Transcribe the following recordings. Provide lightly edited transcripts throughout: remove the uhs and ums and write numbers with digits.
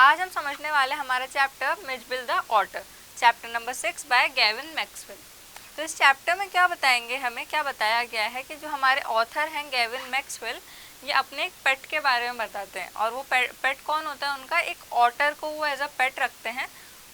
आज हम समझने वाले हमारा chapter Mijbil the otter, chapter number 6 by Gavin Maxwell. तो इस चैप्टर में क्या बताएंगे, हमें क्या बताया गया है कि जो हमारे ऑथर हैं गेविन मैक्सवेल, ये अपने एक पेट के बारे में बताते हैं। और वो पेट कौन होता है उनका, एक ऑटर को वो एज अ पेट रखते हैं।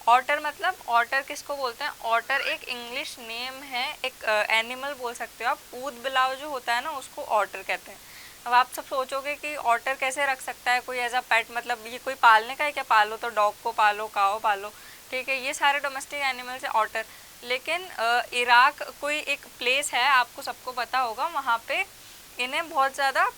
ऑटर मतलब, ऑटर किसको बोलते हैं, ऑटर एक इंग्लिश नेम है, एक एनिमल बोल सकते हो आप। ऊद बिलाव जो होता है ना, उसको ऑटर कहते हैं। अब आप सब सोचोगे कि ऑटर कैसे रख सकता है कोई एज अ पेट, मतलब ये कोई पालने का है क्या, पालो तो डॉग को पालो, काओ पालो, ठीक है, ये सारे डोमेस्टिक एनिमल्स है ऑटर। लेकिन इराक कोई एक प्लेस है, आपको सबको पता होगा, वहाँ पे इन्हें बहुत ज़्यादा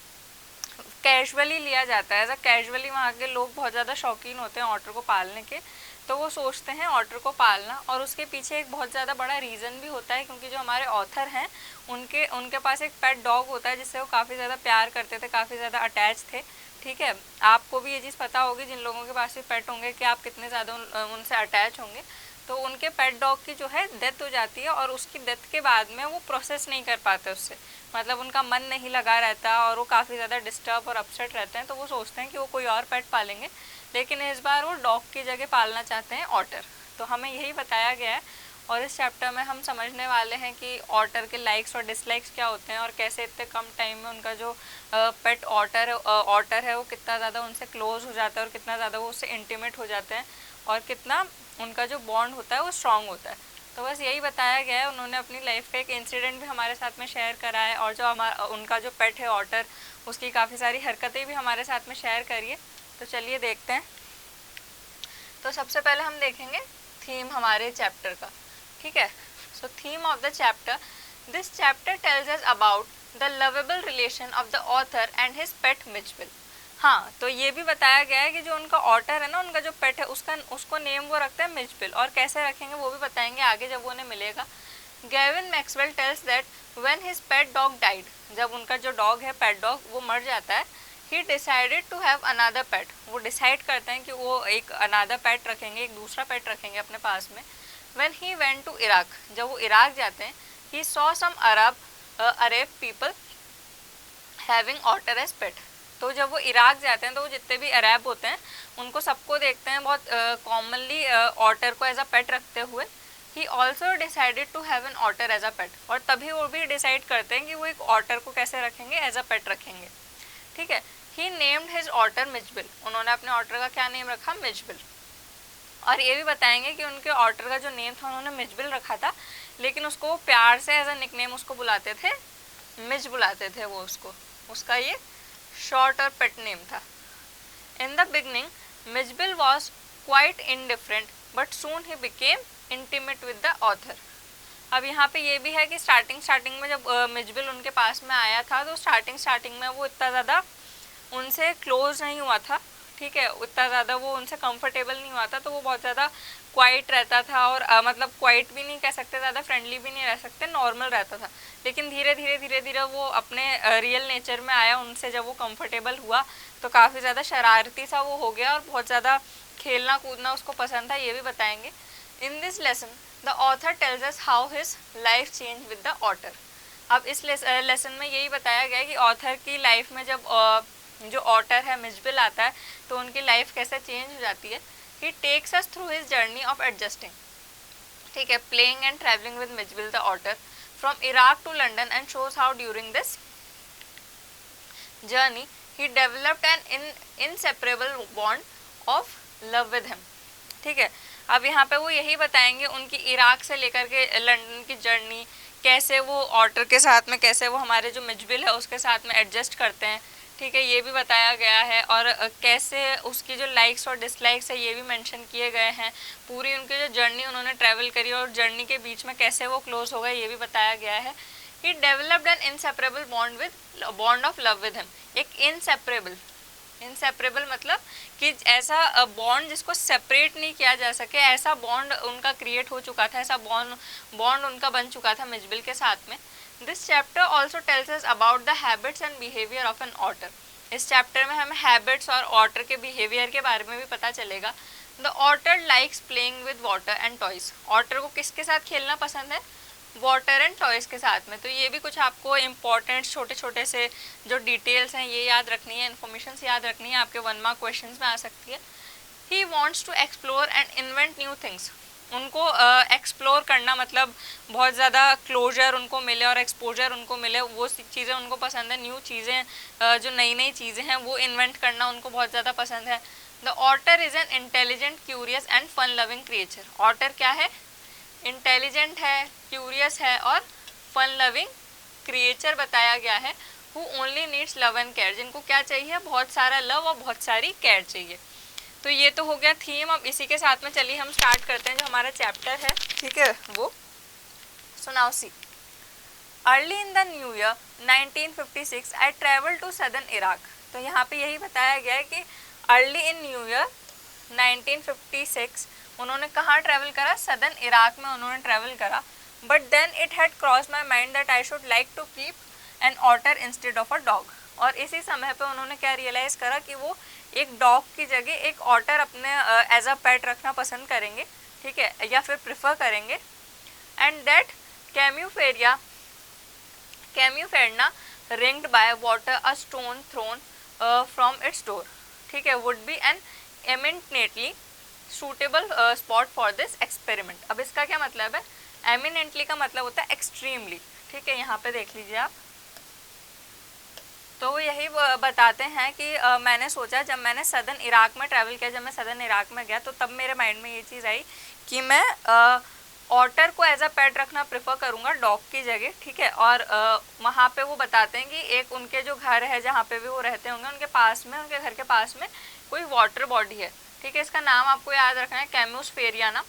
कैजुअली लिया जाता है। ऐसा कैजुअली वहाँ के लोग बहुत ज़्यादा शौकीन होते हैं ऑटर को पालने के, तो वो सोचते हैं ऑटर को पालना। और उसके पीछे एक बहुत ज़्यादा बड़ा रीज़न भी होता है, क्योंकि जो हमारे ऑथर हैं उनके पास एक पेट डॉग होता है जिससे वो काफ़ी ज़्यादा प्यार करते थे, काफ़ी ज़्यादा अटैच थे, ठीक है। आपको भी ये चीज़ पता होगी, जिन लोगों के पास भी पेट होंगे, कि आप कितने ज़्यादा उनसे अटैच होंगे। तो उनके पेट डॉग की जो है डेथ हो जाती है, और उसकी डेथ के बाद में वो प्रोसेस नहीं कर पाते उससे, मतलब उनका मन नहीं लगा रहता और वो काफ़ी ज़्यादा डिस्टर्ब और अपसेट रहते हैं। तो वो सोचते हैं कि वो कोई और पेट पालेंगे, लेकिन इस बार वो डॉग की जगह पालना चाहते हैं ऑटर। तो हमें यही बताया गया है, और इस चैप्टर में हम समझने वाले हैं कि ऑटर के लाइक्स और डिसलाइक्स क्या होते हैं, और कैसे इतने कम टाइम में उनका जो पेट ऑटर है वो कितना ज़्यादा उनसे क्लोज हो जाता है, और कितना ज़्यादा वो उससे इंटीमेट हो जाते हैं, और कितना उनका जो बॉन्ड होता है वो स्ट्रॉन्ग होता है। तो बस यही बताया गया है। उन्होंने अपनी लाइफ का एक इंसिडेंट भी हमारे साथ में शेयर करा है, और जो उनका जो पेट है ऑटर, उसकी काफ़ी सारी हरकतें भी हमारे साथ में शेयर करिए। तो चलिए देखते हैं। तो सबसे पहले हम देखेंगे थीम हमारे चैप्टर का, ठीक है। So theme of the chapter, this chapter tells us about the lovable relation of the author and his pet Mijbil. हाँ, तो ये भी बताया गया है कि जो उनका ऑटर है ना, उनका जो पेट है, उसको नेम वो रखते हैं मिचबिल, और कैसे रखेंगे वो भी बताएंगे आगे जब वो उन्हें मिलेगा। Gavin Maxwell tells that when his pet dog died, जब उनका जो डॉग है पेट डॉग वो मर जाता है, he decided to have another pet, वो डिसाइड करते हैं कि वो एक अनदर पेट रखेंगे, एक दूसरा पेट रखेंगे अपने पास में। When he went to Iraq, जब वो इराक जाते हैं, he saw some Arab people having otter as pet. तो जब वो इराक जाते हैं तो वो जितने भी अरब होते हैं उनको सबको देखते हैं बहुत कॉमनली ऑटर को एज अ पेट रखते हुए। He also decided to have an otter as a pet, और तभी वो भी डिसाइड करते हैं कि वो एक ऑटर को कैसे रखेंगे, एज अ पेट रखेंगे, ठीक है। ही नेम्ड हिज ऑटर मिचबिल, उन्होंने अपने ऑटर का क्या नेम रखा, मिचबिल। और ये भी बताएंगे कि उनके ऑटर का जो नेम था उन्होंने मिचबिल रखा था, लेकिन उसको वो प्यार से एज अ निकनेम उसको बुलाते थे, मिच बुलाते थे वो उसको, उसका ये शॉर्ट और पेट नेम था। In the beginning Mijbil was quite indifferent, but soon he became intimate with the author. अब यहाँ पे ये भी है कि स्टार्टिंग में जब मिचबिल उनके पास में आया था, तो स्टार्टिंग में वो इतना ज़्यादा उनसे क्लोज नहीं हुआ था, ठीक है, उतना ज़्यादा वो उनसे कंफर्टेबल नहीं हुआ था। तो वो बहुत ज़्यादा क्वाइट रहता था, और मतलब क्वाइट भी नहीं कह सकते, ज़्यादा फ्रेंडली भी नहीं रह सकते, नॉर्मल रहता था। लेकिन धीरे धीरे वो अपने रियल नेचर में आया, उनसे जब वो कंफर्टेबल हुआ तो काफ़ी ज़्यादा शरारती सा वो हो गया, और बहुत ज़्यादा खेलना कूदना उसको पसंद था, ये भी बताएंगे। In this lesson the author tells us how his life change with the otter. अब इस लेसन में यही बताया गया कि ऑथर की लाइफ में जब जो ऑटर है मिचबिल आता है, तो उनकी लाइफ कैसे चेंज हो जाती है। He takes us through his journey of adjusting, ठीक है, playing and travelling with Mijbil the otter from Iraq to London, and shows how during this journey he developed an inseparable bond of love with him, ठीक है। अब यहाँ पे वो यही बताएंगे उनकी इराक से लेकर के लंदन की जर्नी, कैसे वो ऑटर के साथ में, कैसे वो हमारे जो मिचबिल है उसके साथ में एडजस्ट करते हैं, ठीक है, ये भी बताया गया है। और कैसे उसकी जो लाइक्स और डिसलाइक्स है ये भी मेंशन किए गए हैं। पूरी उनकी जो जर्नी उन्होंने ट्रैवल करी, और जर्नी के बीच में कैसे वो क्लोज हो गए ये भी बताया गया है। He developed an inseparable bond of love with him, एक इनसेपरेबल मतलब कि ऐसा बॉन्ड जिसको सेपरेट नहीं किया जा सके, ऐसा बॉन्ड उनका क्रिएट हो चुका था, ऐसा बॉन्ड उनका बन चुका था मिचबिल के साथ में। This chapter also tells us about the habits and behaviour of an otter. इस चैप्टर में हमें हैबिट्स और ऑटर के बिहेवियर के बारे में भी पता चलेगा। The otter likes playing with water and toys, otter को किसके साथ खेलना पसंद है, वाटर एंड टॉयज़ के साथ में। तो ये भी कुछ आपको इम्पॉर्टेंट छोटे छोटे से जो डिटेल्स हैं ये याद रखनी है, इन्फॉर्मेशन याद रखनी है, आपके 1 मार्क क्वेश्चन में आ सकती है। He wants to explore and invent new things. उनको एक्सप्लोर करना मतलब बहुत ज़्यादा क्लोजर उनको मिले और एक्सपोजर उनको मिले, वो चीज़ें उनको पसंद है। न्यू चीज़ें जो नई नई चीज़ें हैं वो इन्वेंट करना उनको बहुत ज़्यादा पसंद है। The otter is an intelligent, curious and fun loving creature. Otter क्या है? इंटेलिजेंट है, क्यूरियस है और फन लविंग क्रिएचर बताया गया है। Who only needs love and care, जिनको क्या चाहिए? बहुत सारा लव और बहुत सारी केयर चाहिए। तो ये तो हो गया थीम। अब इसी के साथ में चलिए हम स्टार्ट करते हैं जो हमारा चैप्टर है, ठीक है वो। So now see, early in the new year 1956 I travel to southern Iraq. तो यहाँ पे यही बताया गया है कि अर्ली इन न्यू ईयर 1956 उन्होंने कहाँ ट्रैवल करा? सदर्न इराक में उन्होंने ट्रैवल करा। But then it had crossed my mind that I should like to keep an otter instead of a dog. और इसी समय पे उन्होंने क्या रियलाइज़ करा कि वो एक डॉग की जगह एक ऑटर अपने एज अ पेट रखना पसंद करेंगे, ठीक है, या फिर प्रिफर करेंगे। And that Camusfearna ringed by water a stone thrown from its door, ठीक है, would be an eminently suitable spot for this experiment. अब इसका क्या मतलब है? एमिनेंटली का मतलब होता है एक्सट्रीमली, ठीक है, यहाँ पे देख लीजिए आप। तो यही बताते हैं कि मैंने सोचा, जब मैंने सदर्न इराक में ट्रैवल किया, जब मैं सदर्न इराक में गया तो तब मेरे माइंड में ये चीज़ आई कि मैं ऑटर को एज अ पेट रखना प्रेफर करूँगा डॉग की जगह, ठीक है। और वहाँ पे वो बताते हैं कि एक उनके जो घर है जहाँ पे भी वो रहते होंगे उनके पास में, उनके घर के पास में कोई वाटर बॉडी है, ठीक है। इसका नाम आपको याद रखना है कैम्यूस्फेरियाना,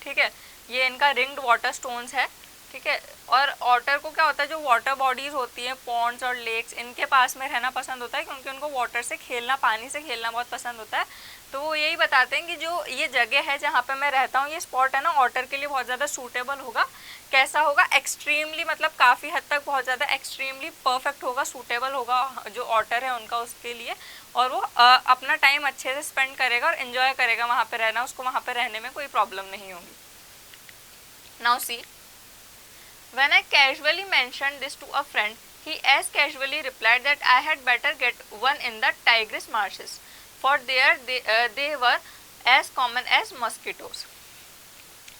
ठीक है। ये इनका रिंग्ड वाटर स्टोन्स है, ठीक है। और ऑटर को क्या होता है, जो वाटर बॉडीज होती हैं, पॉन्ड्स और लेक्स, इनके पास में रहना पसंद होता है क्योंकि उनको वाटर से खेलना, पानी से खेलना बहुत पसंद होता है। तो वो यही बताते हैं कि जो ये जगह है जहाँ पे मैं रहता हूँ, ये स्पॉट है ना, ऑटर के लिए बहुत ज़्यादा सूटेबल होगा। कैसा होगा? एक्सट्रीमली, मतलब काफ़ी हद तक बहुत ज़्यादा एक्सट्रीमली परफेक्ट होगा, सूटेबल होगा जो ऑटर है उनका उसके लिए। और वो अपना टाइम अच्छे से स्पेंड करेगा और इन्जॉय करेगा वहाँ पर रहना, उसको वहाँ पर रहने में कोई प्रॉब्लम नहीं होगी। Now see, when I casually mentioned this to a friend, he as casually replied that I had better get one in the Tigris marshes, for there they were as common as mosquitoes.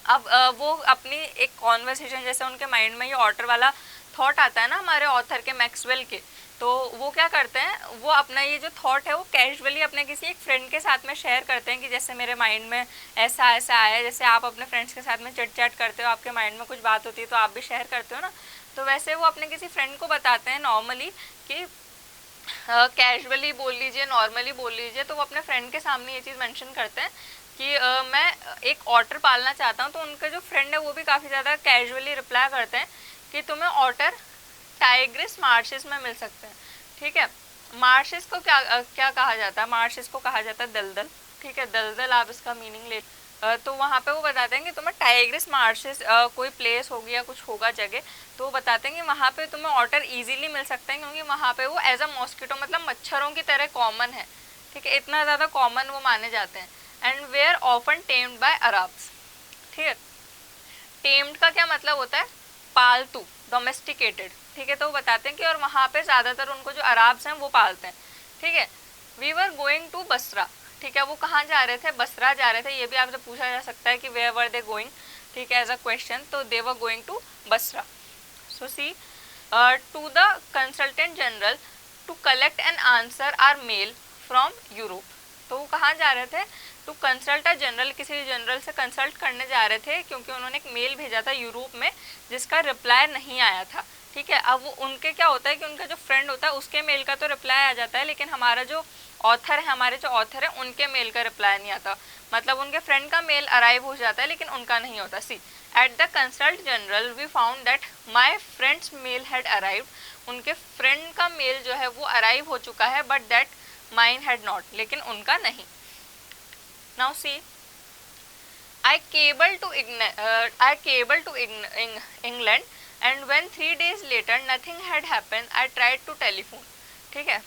अब वो अपनी एक conversation, जैसे उनके mind में ये otter वाला thought आता है ना हमारे ऑथर के, मैक्सवेल के, तो वो क्या करते हैं, वो अपना ये जो थॉट है वो कैजुअली अपने किसी एक फ्रेंड के साथ में शेयर करते हैं कि जैसे मेरे माइंड में ऐसा ऐसा आया। जैसे आप अपने फ्रेंड्स के साथ में चिट चैट करते हो, आपके माइंड में कुछ बात होती है तो आप भी शेयर करते हो ना, तो वैसे वो अपने किसी फ्रेंड को बताते हैं नॉर्मली कि कैजुअली बोल लीजिए, नॉर्मली बोल लीजिए। तो वो अपने फ्रेंड के सामने ये चीज़ मेंशन करते हैं कि मैं एक ऑटर पालना चाहता हूँ। तो उनका जो फ्रेंड है वो भी काफ़ी ज़्यादा कैजुअली रिप्लाई करते हैं कि तुम्हें ऑटर टाइग्रिस मार्शेस में मिल सकते हैं, ठीक है। मार्शेस को क्या कहा जाता है? मार्शेस को कहा जाता है दलदल, ठीक है, दलदल आप इसका मीनिंग ले। तो वहाँ पे वो बताते हैं कि तुम्हें टाइग्रिस मार्शेस कोई प्लेस होगी या कुछ होगा जगह, तो वो बताते हैं कि वहाँ पे तुम्हें ऑटर इजीली मिल सकते हैं क्योंकि वहाँ पे वो एज अ मॉस्किटो, मतलब मच्छरों की तरह कॉमन है, ठीक है, इतना ज़्यादा कॉमन वो माने जाते हैं। And were often tamed by Arabs, ठीक है। टेम्ड का क्या मतलब होता है? पालतू, डोमेस्टिकेटेड, ठीक है। तो वो बताते हैं कि और वहाँ पे ज़्यादातर उनको जो अरब्स हैं वो पालते हैं, ठीक है। We were going to Basra, ठीक है, वो कहाँ जा रहे थे? बसरा जा रहे थे। ये भी आपसे पूछा जा सकता है कि वेयर वर दे गोइंग, ठीक है, एज अ क्वेश्चन। तो they were going to Basra. So see, to the consultant general to collect an answer or mail from Europe. तो वो कहाँ जा रहे थे? टू कंसल्ट अ जनरल, किसी जनरल से कंसल्ट करने जा रहे थे क्योंकि उन्होंने एक मेल भेजा था यूरोप में जिसका रिप्लाई नहीं आया था, ठीक है। अब वो उनके क्या होता है कि उनका जो फ्रेंड होता है उसके मेल का तो रिप्लाई आ जाता है, लेकिन हमारा जो ऑथर है, हमारे जो ऑथर है उनके मेल का रिप्लाई नहीं आता। मतलब उनके फ्रेंड का मेल अराइव हो जाता है लेकिन उनका नहीं होता। See, at the consult general we found that my friend's mail had arrive, उनके फ्रेंड का मेल जो है वो अराइव हो चुका है, but that mine had not, लेकिन उनका नहीं। Now see, I cabled to England and when 3 days later nothing had happened, I tried to telephone, ठीक है।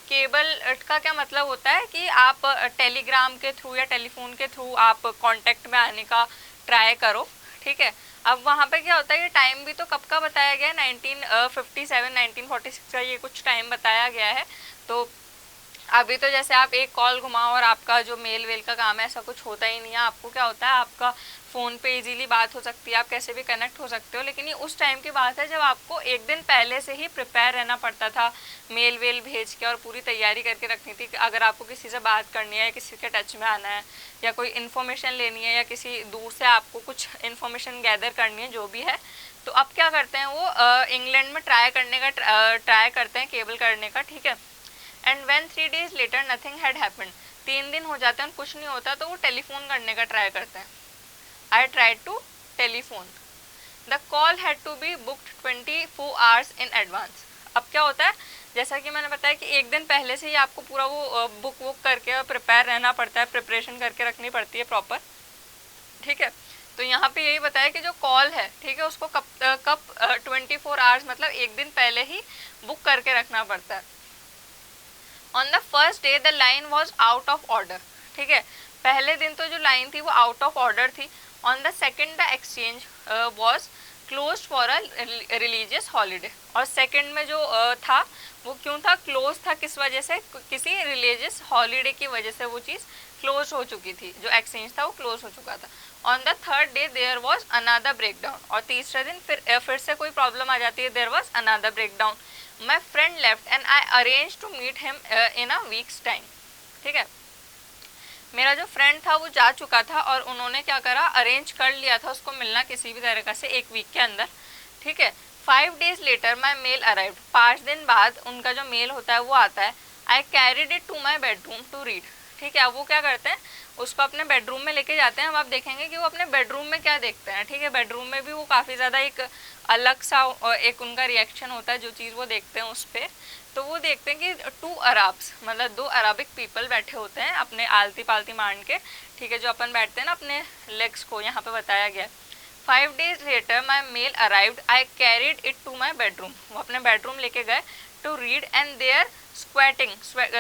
केबल का क्या मतलब होता है कि आप टेलीग्राम के थ्रू या टेलीफोन के थ्रू आप कांटेक्ट में आने का ट्राई करो, ठीक है। अब वहाँ पे क्या होता है, ये टाइम भी तो कब का बताया गया है, 1957 1946 का ये कुछ टाइम बताया गया है। तो अभी तो जैसे आप एक कॉल घुमाओ और आपका जो मेल वेल का काम है ऐसा कुछ होता ही नहीं है। आपको क्या होता है, आपका फ़ोन पे इजीली बात हो सकती है, आप कैसे भी कनेक्ट हो सकते हो। लेकिन ये उस टाइम की बात है जब आपको एक दिन पहले से ही प्रिपेयर रहना पड़ता था, मेल वेल भेज के और पूरी तैयारी करके रखनी थी। अगर आपको किसी से बात करनी है, किसी के टच में आना है, या कोई इन्फॉर्मेशन लेनी है, या किसी दूर से आपको कुछ इन्फॉर्मेशन गैदर करनी है, जो भी है, तो अब क्या करते हैं वो इंग्लैंड में ट्राई करते हैं केबल करने का, ठीक है। And when 3 days later nothing had happened, 3 दिन हो जाते हैं कुछ नहीं होता, तो वो टेलीफोन करने का ट्राई करते हैं। I try to telephone, the call had to be booked 24 hours in advance. अब क्या होता है, जैसा कि मैंने बताया कि एक दिन पहले से ही आपको पूरा वो बुक करके और प्रिपेयर रहना पड़ता है, प्रिपरेशन करके रखनी पड़ती है प्रॉपर, ठीक है। तो यहाँ पे यही बताया कि जो कॉल है, ठीक है, उसको कब 24 hours मतलब एक दिन पहले ही बुक करके रखना पड़ता है। On the first day the line was out of order, ठीक है, पहले दिन तो जो लाइन थी वो आउट ऑफ ऑर्डर थी। On the second the exchange was close for a religious holiday, और सेकेंड में जो था वो क्यों था, क्लोज था, किस वजह से, किसी रिलीजियस हॉलीडे की वजह से वो चीज़ क्लोज हो चुकी थी, जो एक्सचेंज था वो क्लोज हो चुका था। On the third day there was another breakdown, और तीसरे दिन फिर से कोई प्रॉब्लम आ जाती है, there was another breakdown. My friend left and I arrange to meet him in a week's time, ठीक है, मेरा जो फ्रेंड था वो जा चुका था और उन्होंने क्या करा, अरेंज कर लिया था उसको मिलना किसी भी तरीके से एक वीक के अंदर, ठीक है। 5 days later my mail arrived, 5 दिन बाद उनका जो मेल होता है वो आता है। I carried it to my bedroom to read, ठीक है। अब वो क्या करते हैं, उसको अपने बेडरूम में लेके जाते हैं। अब आप देखेंगे कि वो अपने बेडरूम में क्या देखते हैं, ठीक है, बेडरूम में भी वो काफ़ी ज़्यादा एक अलग सा एक उनका रिएक्शन होता है जो चीज़ वो देखते हैं उस पर। तो वो देखते हैं कि 2 अरब्स मतलब 2 अरबिक पीपल बैठे होते हैं अपने आलती पालती मान के, ठीक है, जो अपन बैठते हैं ना अपने लेग्स को, यहाँ पे बताया गया। 5 days later my mail arrived, I carried it to my bedroom, वो अपने बेडरूम लेके गए to read and there squatting,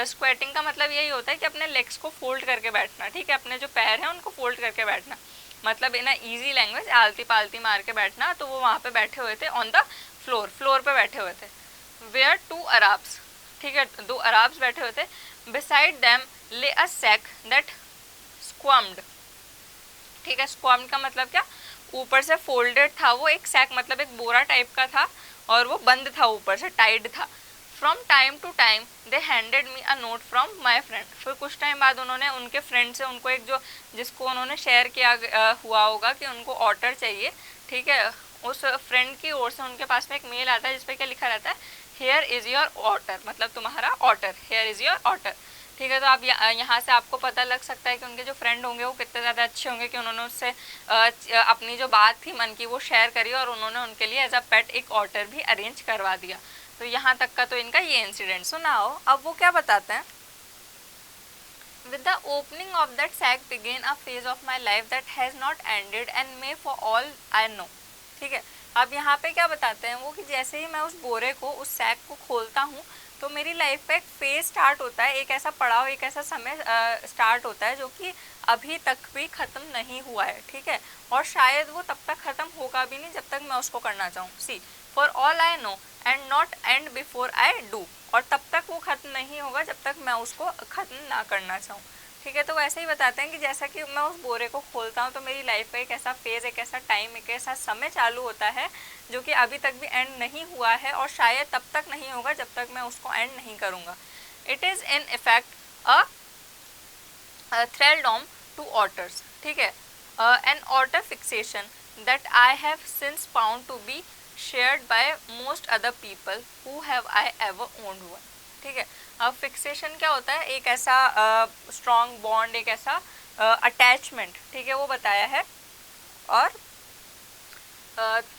squatting का मतलब यही होता है कि अपने लेग्स को फोल्ड करके बैठना, ठीक है, अपने जो पैर हैं उनको फोल्ड करके बैठना, मतलब इन ईजी लैंग्वेज आलती पालती मार के बैठना। तो वो वहाँ पे बैठे हुए थे ऑन द फ्लोर, फ्लोर पे बैठे हुए थे। वेयर 2 अरब्स, ठीक है, 2 अरब्स बैठे हुए थे। बिसाइड देम ले अ सैक दैट स्क्वम्ड, ठीक है, स्क्वम्ड का मतलब क्या, ऊपर से फोल्डेड था वो, एक सैक मतलब एक बोरा टाइप का था और वो बंद था, ऊपर से टाइड था। From time to time they handed me a note from my friend, फिर कुछ टाइम बाद उन्होंने उनके फ्रेंड से उनको एक जो जिसको उन्होंने शेयर किया हुआ होगा कि उनको ऑर्डर चाहिए, ठीक है, उस फ्रेंड की ओर से उनके पास में एक मेल आता है जिसपे क्या लिखा रहता है, हेयर इज़ योर ऑर्डर, मतलब तुम्हारा order, here is your order, ठीक है। तो आप यहाँ से आपको पता लग सकता है कि उनके जो फ्रेंड होंगे वो कितने ज़्यादा अच्छे होंगे कि उन्होंने उससे अपनी जो बात थी मन की वो शेयर करी और उन्होंने उनके लिए एज अ पेट एक ऑर्डर भी अरेंज करवा दिया। तो यहाँ तक का तो इनका ये इंसिडेंट सुनाओ। अब वो क्या बताते हैं, With the opening of that sack began a phase of my life that has not ended and may for all I know, ठीक है। अब यहाँ पे क्या बताते हैं वो कि जैसे ही मैं उस बोरे को, उस सैक को खोलता हूँ तो मेरी लाइफ पे एक फेज स्टार्ट होता है, एक ऐसा पड़ाव, एक ऐसा समय स्टार्ट होता है जो कि अभी तक भी ख़त्म नहीं हुआ है, ठीक है, और शायद वो तब तक ख़त्म होगा भी नहीं जब तक मैं उसको करना चाहूँ। See for all I know and not end before I do, और तब तक वो ख़त्म नहीं होगा जब तक मैं उसको ख़त्म ना करना चाहूँ, ठीक है। तो वैसे ही बताते हैं कि जैसा कि मैं उस बोरे को खोलता हूँ तो मेरी लाइफ का एक ऐसा फेज़, एक ऐसा टाइम, एक ऐसा समय चालू होता है जो कि अभी तक भी एंड नहीं हुआ है और शायद तब तक नहीं होगा जब तक मैं उसको एंड नहीं करूँगा। It is in effect a thraldom to otters, ठीक है, an otter fixation that I have since found to be shared by most other people who have I ever owned one, ठीक है। अब फिक्सेशन क्या होता है, एक ऐसा स्ट्रॉन्ग बॉन्ड, एक ऐसा अटैचमेंट, ठीक है, वो बताया है। और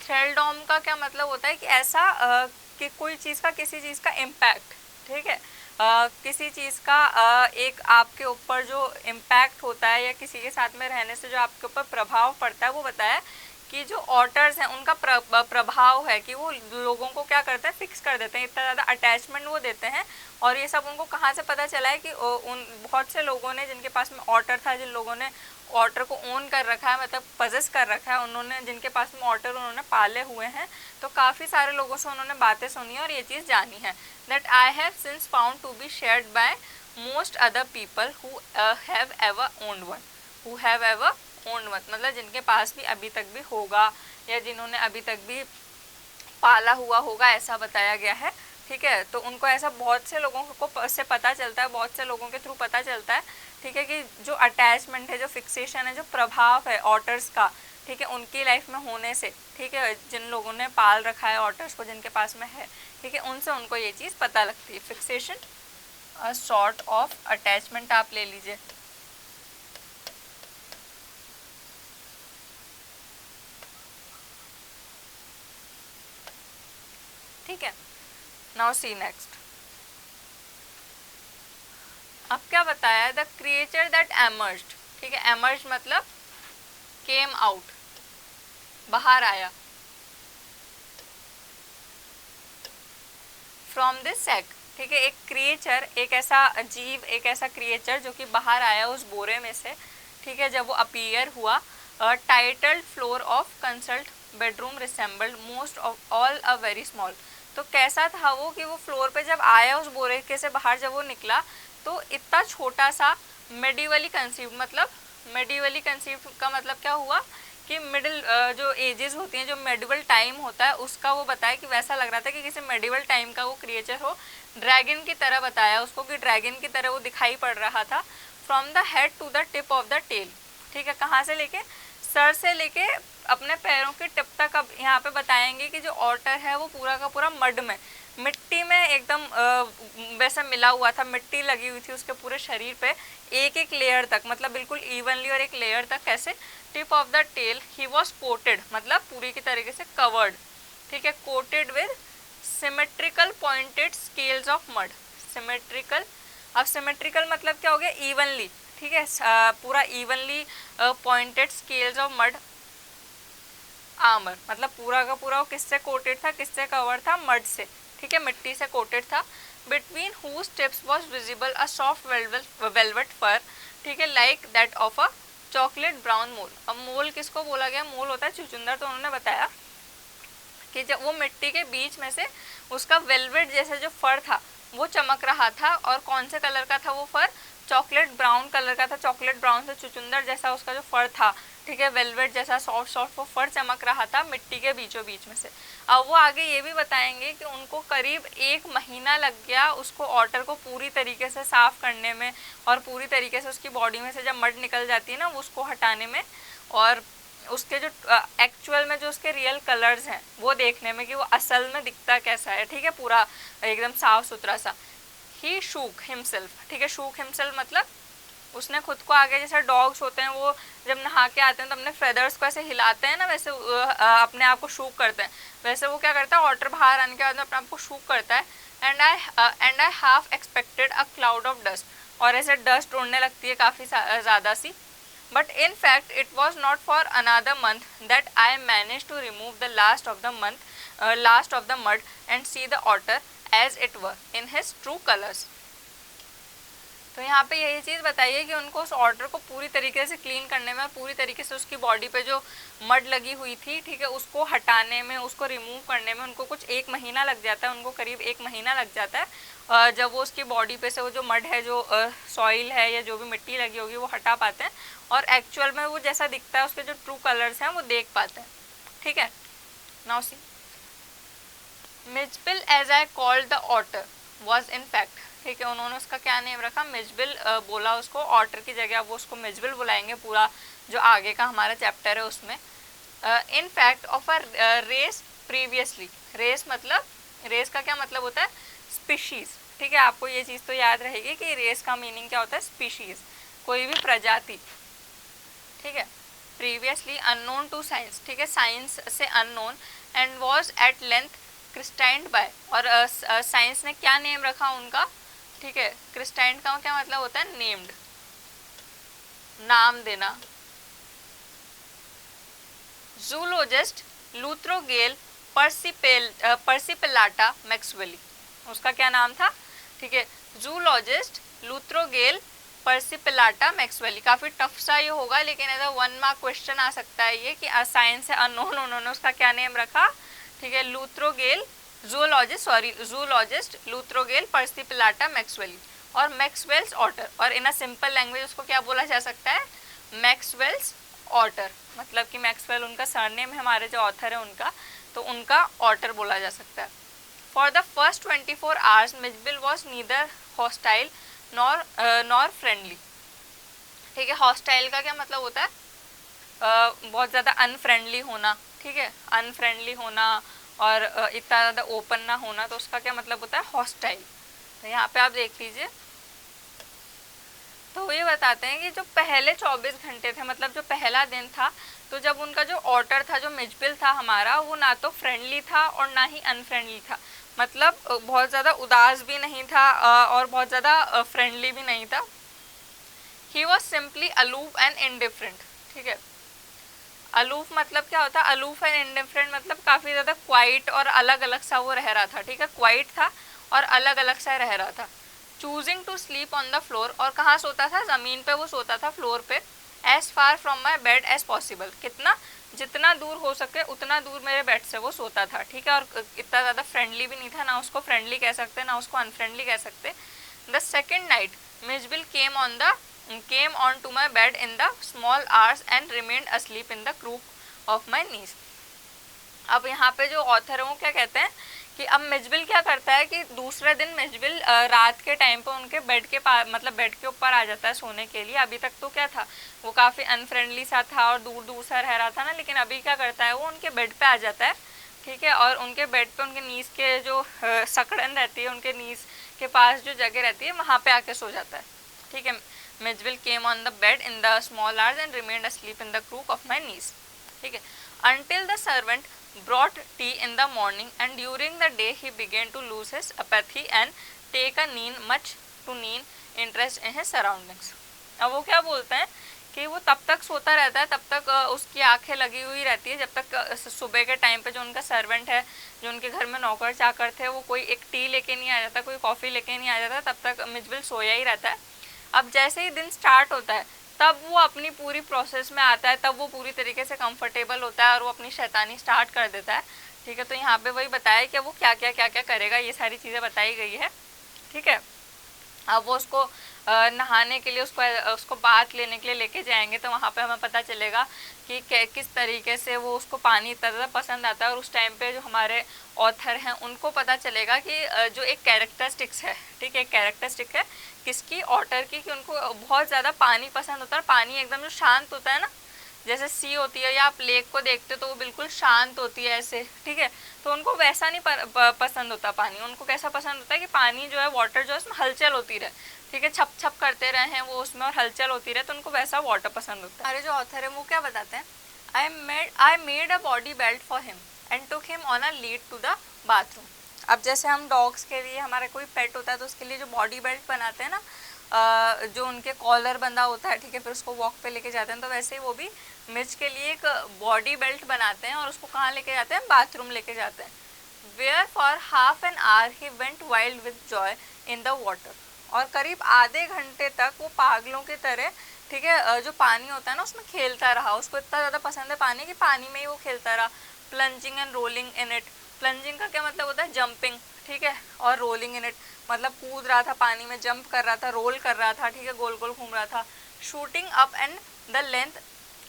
थ्रेलडॉम का क्या मतलब होता है कि ऐसा कि कोई चीज़ का, किसी चीज़ का इम्पैक्ट, ठीक है, किसी चीज़ का एक आपके ऊपर जो इम्पैक्ट होता है या किसी के साथ में रहने से जो आपके ऊपर प्रभाव पड़ता है, वो बताया कि जो ऑटर्स हैं उनका प्रभाव है कि वो लोगों को क्या करते हैं, फिक्स कर देते हैं, इतना ज़्यादा अटैचमेंट वो देते हैं। और ये सब उनको कहाँ से पता चला है कि उन बहुत से लोगों ने जिनके पास में ऑटर था, जिन लोगों ने ऑटर को ओन कर रखा है, मतलब पजेस कर रखा है, उन्होंने जिनके पास में ऑटर उन्होंने पाले हुए हैं, तो काफ़ी सारे लोगों से उन्होंने बातें सुनी और ये चीज़ जानी है that I have since found to be shared by most other people who have ever owned one, who have ever owned one मतलब जिनके पास भी अभी तक भी होगा या जिन्होंने अभी तक भी पाला हुआ होगा, ऐसा बताया गया है। ठीक है, तो उनको ऐसा बहुत से लोगों को से पता चलता है, बहुत से लोगों के थ्रू पता चलता है, ठीक है, कि जो अटैचमेंट है, जो फिक्सेशन है, जो प्रभाव है ऑटर्स का, ठीक है, उनकी लाइफ में होने से, ठीक है, जिन लोगों ने पाल रखा है ऑटर्स को, जिनके पास में है, ठीक है, उनसे उनको ये चीज़ पता लगती है। Fixation a sort of attachment आप ले लीजिए। ठीक है, नाउ सी नेक्स्ट। अब क्या बताया, द क्रिएचर दैट एमर्ज्ड, ठीक है, एमर्ज मतलब केम आउट, बाहर आया, फ्रॉम दिस सैक, ठीक है, एक क्रिएचर, एक ऐसा जीव, एक ऐसा क्रिएचर जो कि बाहर आया उस बोरे में से, ठीक है, जब वो अपीयर हुआ, tilted floor of consult bedroom resembled most of all a very small. तो कैसा था वो कि वो फ्लोर पे जब आया उस बोरे के से बाहर, जब वो निकला तो इतना छोटा सा, मेडिवली कंसीव्ड, मतलब मेडिवली कंसीव्ड का मतलब क्या हुआ कि मिडिल जो एजेस होती हैं, जो मेडिवल टाइम होता है उसका वो बताया कि वैसा लग रहा था कि किसी मेडिवल टाइम का वो क्रिएचर हो, ड्रैगन की तरह बताया उसको कि ड्रैगन की तरह वो दिखाई पड़ रहा था। From the head to the tip of the tail, ठीक है, कहाँ से लेके, सर से लेके अपने पैरों के टिप तक। अब यहाँ पे बताएंगे कि जो ऑटर है वो पूरा का पूरा मड में, मिट्टी में एकदम वैसे मिला हुआ था, मिट्टी लगी हुई थी उसके पूरे शरीर पे, एक एक लेयर तक, मतलब बिल्कुल इवनली और एक लेयर तक कैसे। Tip of the tail he was coated, मतलब पूरी की तरीके से कवर्ड, ठीक है, coated with symmetrical pointed scales of mud. Symmetrical, अब सिमेट्रिकल मतलब क्या हो गया, इवनली, ठीक है, पूरा evenly pointed scales of mud armour, मतलब पूरा का पूरा वो किससे कोटेड था, किससे कवर था, मड से, ठीक है, मिट्टी से कोटेड था। Between whose tips was visible a soft velvet fur, ठीक है, like that of a chocolate brown mole. अब मोल किसको बोला गया, मोल होता है चुचुंदर। तो उन्होंने बताया कि जब वो मिट्टी के बीच में से उसका वेलवेट जैसा जो फर था वो चमक रहा था, और कौन से कलर का था वो फर, चॉकलेट ब्राउन कलर का था, चॉकलेट ब्राउन से चुचुंदर जैसा उसका जो फर था, ठीक है, वेलवेट जैसा सॉफ्ट सॉफ्ट वो फर चमक रहा था मिट्टी के बीचों बीच में से। अब वो आगे ये भी बताएंगे कि उनको करीब 1 महीना लग गया उसको, ऑटर को पूरी तरीके से साफ करने में, और पूरी तरीके से उसकी बॉडी में से जब मड निकल जाती है ना उसको हटाने में, और उसके जो एक्चुअल में जो उसके रियल कलर्स हैं वो देखने में कि वो असल में दिखता कैसा है, ठीक है, पूरा एकदम साफ सुथरा सा। ही शूक हिमसेल्फ, ठीक है, शूक हिमसेल्फ मतलब उसने खुद को आगे, जैसे डॉग्स होते हैं वो जब नहा के आते हैं तो अपने फेदर्स को ऐसे हिलाते हैं ना, वैसे अपने आप को शूक करते हैं, वैसे वो क्या करता है, ऑटर बाहर आने के बाद में अपने आप को शूक करता है। And I half expected a cloud of dust, और ऐसे डस्ट उड़ने लगती है काफ़ी ज़्यादा सी। But in fact, it was not for another month that I managed to remove the last of the mud and see the otter as it were in his true colors. तो यहाँ पे यही चीज़ बताइए कि उनको उस ऑर्डर को पूरी तरीके से क्लीन करने में, पूरी तरीके से उसकी बॉडी पे जो मड लगी हुई थी, ठीक है, उसको हटाने में, उसको रिमूव करने में उनको कुछ 1 महीना लग जाता है, उनको करीब 1 महीना लग जाता है जब वो उसकी बॉडी पे से वो जो मड है, जो सॉइल है या जो भी मिट्टी लगी होगी वो हटा पाते हैं, और एक्चुअल में वो जैसा दिखता है उसके जो ट्रू कलर्स हैं वो देख पाते हैं। ठीक है, now see Mijbil as I called the otter was in fact, ठीक है, उन्होंने उसका क्या नेम रखा, मिजबिल बोला उसको, ऑटर की जगह वो उसको मिजबिल बुलाएंगे पूरा जो आगे का हमारा चैप्टर है उसमें। In fact of a race previously, race मतलब, रेस का क्या मतलब होता है, स्पीशीज, ठीक है, आपको ये चीज़ तो याद रहेगी कि रेस का मीनिंग क्या होता है, स्पीशीज, कोई भी प्रजाति, ठीक है, प्रीवियसली अननोन टू साइंस, ठीक है, साइंस से unknown, and was at length christened by, और साइंस ने क्या नेम रखा उनका, ठीक है, क्रिस्टाइंड का क्या मतलब होता है, नेम्ड, नाम देना। जूलॉजिस्ट लूथ्रोगेल पर्सिपिलाटा मैक्सवेली, उसका क्या नाम था, ठीक है, जूलॉजिस्ट लूथ्रोगेल पर्सिपिलाटा मैक्सवेली। काफ़ी टफ सा ये होगा, लेकिन एज अ 1 मार्क क्वेश्चन आ सकता है ये कि साइंस से अननोन उन्होंने उसका क्या नेम रखा, ठीक है, जूलॉजिस्ट लूथ्रोगेल पर्सिपिलाटा मैक्सवेली। और मैक्सवेल्स ऑटर, और इन अ सिंपल लैंग्वेज उसको क्या बोला जा सकता है, मैक्सवेल्स ऑटर, मतलब कि मैक्सवेल उनका सरनेम है, हमारे जो ऑथर है उनका, तो उनका ऑटर बोला जा सकता है। For the first 24 hours Mijbil was neither hostile nor friendly. ठीक है, हॉस्टाइल का क्या मतलब होता है, बहुत ज़्यादा अनफ्रेंडली होना, ठीक है, अनफ्रेंडली होना और इतना ज़्यादा ओपन ना होना, तो उसका क्या मतलब होता है, हॉस्टाइल। तो यहाँ पे आप देख लीजिए, तो ये बताते हैं कि जो पहले 24 घंटे थे, मतलब जो पहला दिन था, तो जब उनका जो ऑटर था, जो मिचबिल था हमारा, वो ना तो फ्रेंडली था और ना ही अनफ्रेंडली था, मतलब बहुत ज़्यादा उदास भी नहीं था और बहुत ज़्यादा फ्रेंडली भी नहीं था। He was simply aloof and indifferent. ठीक है, अलूफ मतलब क्या होता है, अलूफ एंड इनडिफरेंट मतलब काफ़ी ज़्यादा क्वाइट और अलग अलग सा वो रह रहा था। ठीक है, क्वाइट था और अलग अलग सा रह रहा था। Choosing to sleep on the floor, और कहाँ सोता था, ज़मीन पे वो सोता था, फ्लोर पे। As far from my bed as possible, कितना जितना दूर हो सके उतना दूर मेरे बेड से वो सोता था। ठीक है, और इतना ज़्यादा फ्रेंडली भी नहीं था, ना उसको फ्रेंडली कह सकते ना उसको अनफ्रेंडली कह सकते। The second night Mijbil came on to my bed in the small hours and remained asleep in the crook of my knees। अब यहाँ पे जो ऑथर है वो क्या कहते हैं कि अब मिचबिल क्या करता है कि दूसरे दिन मिचबिल रात के टाइम पे उनके बेड के पास, मतलब बेड के ऊपर आ जाता है सोने के लिए। अभी तक तो क्या था, वो काफ़ी अनफ्रेंडली सा था और दूर दूर सा रह रहा था ना, लेकिन अभी क्या करता है, वो उनके बेड पे आ जाता है। ठीक है, और उनके बेड पे उनके नीज के जो सकड़न रहती है, उनके नीज के पास जो जगह रहती है, वहाँ पे आके सो जाता है। ठीक है, Mijbil came on the bed in the small hours and remained asleep in the crook of my knees। ठीक है, until the servant brought tea in the morning and during the day he began to lose his apathy and take a much interest in his surroundings। अब वो क्या बोलते हैं कि वो तब तक सोता रहता है, तब तक उसकी आंखें लगी हुई रहती है, जब तक सुबह के टाइम पे जो उनका सर्वेंट है, जो उनके घर में नौकर चाकर थे, वो कोई एक टी लेके नहीं आ जाता, कोई कॉफ़ी लेके नहीं आ जाता, तब तक मिचबिल सोया ही रहता है। अब जैसे ही दिन स्टार्ट होता है, तब वो अपनी पूरी प्रोसेस में आता है, तब वो पूरी तरीके से कंफर्टेबल होता है और वो अपनी शैतानी स्टार्ट कर देता है। ठीक है, तो यहाँ पे वही बताया कि वो क्या क्या करेगा, ये सारी चीज़ें बताई गई है। ठीक है, अब वो उसको नहाने के लिए, उसको बात लेने के लिए लेके जाएंगे, तो वहाँ पे हमें पता चलेगा कि किस तरीके से वो उसको पानी इतना ज़्यादा पसंद आता है। और उस टाइम पे जो हमारे ऑथर हैं उनको पता चलेगा कि जो एक कैरेक्टरिस्टिक्स है, ठीक है, एक कैरेक्टरिस्टिक है किसकी, ऑटर की, कि उनको बहुत ज़्यादा पानी पसंद होता है। पानी एकदम जो शांत होता है ना, जैसे सी होती है या आप लेक को देखते हो तो वो बिल्कुल शांत होती है ऐसे। ठीक है, तो उनको वैसा नहीं पसंद होता पानी। उनको कैसा पसंद होता है कि पानी जो है, वाटर जो है, उसमें हलचल होती रहे। ठीक है, छप छप करते रहे हैं वो उसमें और हलचल होती रहे, तो उनको वैसा वाटर पसंद होता है। हमारे जो ऑथर है वो क्या बताते हैं, I made a body belt for him and took him on a lead to the bathroom. अब जैसे हम डॉग्स के लिए, हमारा कोई पेट होता है तो उसके लिए जो बॉडी बेल्ट बनाते हैं ना, जो उनके कॉलर बंधा होता है, ठीक है, फिर उसको वॉक पे लेके जाते हैं, तो वैसे ही वो भी मिर्च के लिए एक बॉडी बेल्ट बनाते हैं और उसको कहाँ लेके जाते हैं, बाथरूम लेके जाते हैं। Where for half an hour he went wild with joy in the water, और करीब आधे घंटे तक वो पागलों की तरह, ठीक है, जो पानी होता है ना उसमें खेलता रहा। उसको इतना ज़्यादा पसंद है पानी कि पानी में ही वो खेलता रहा। Plunging and rolling in it, plunging का क्या मतलब होता है, जंपिंग, ठीक है, और रोलिंग इन इट मतलब कूद रहा था पानी में, जंप कर रहा था, रोल कर रहा था, ठीक है, गोल गोल घूम रहा था। Shooting up and the length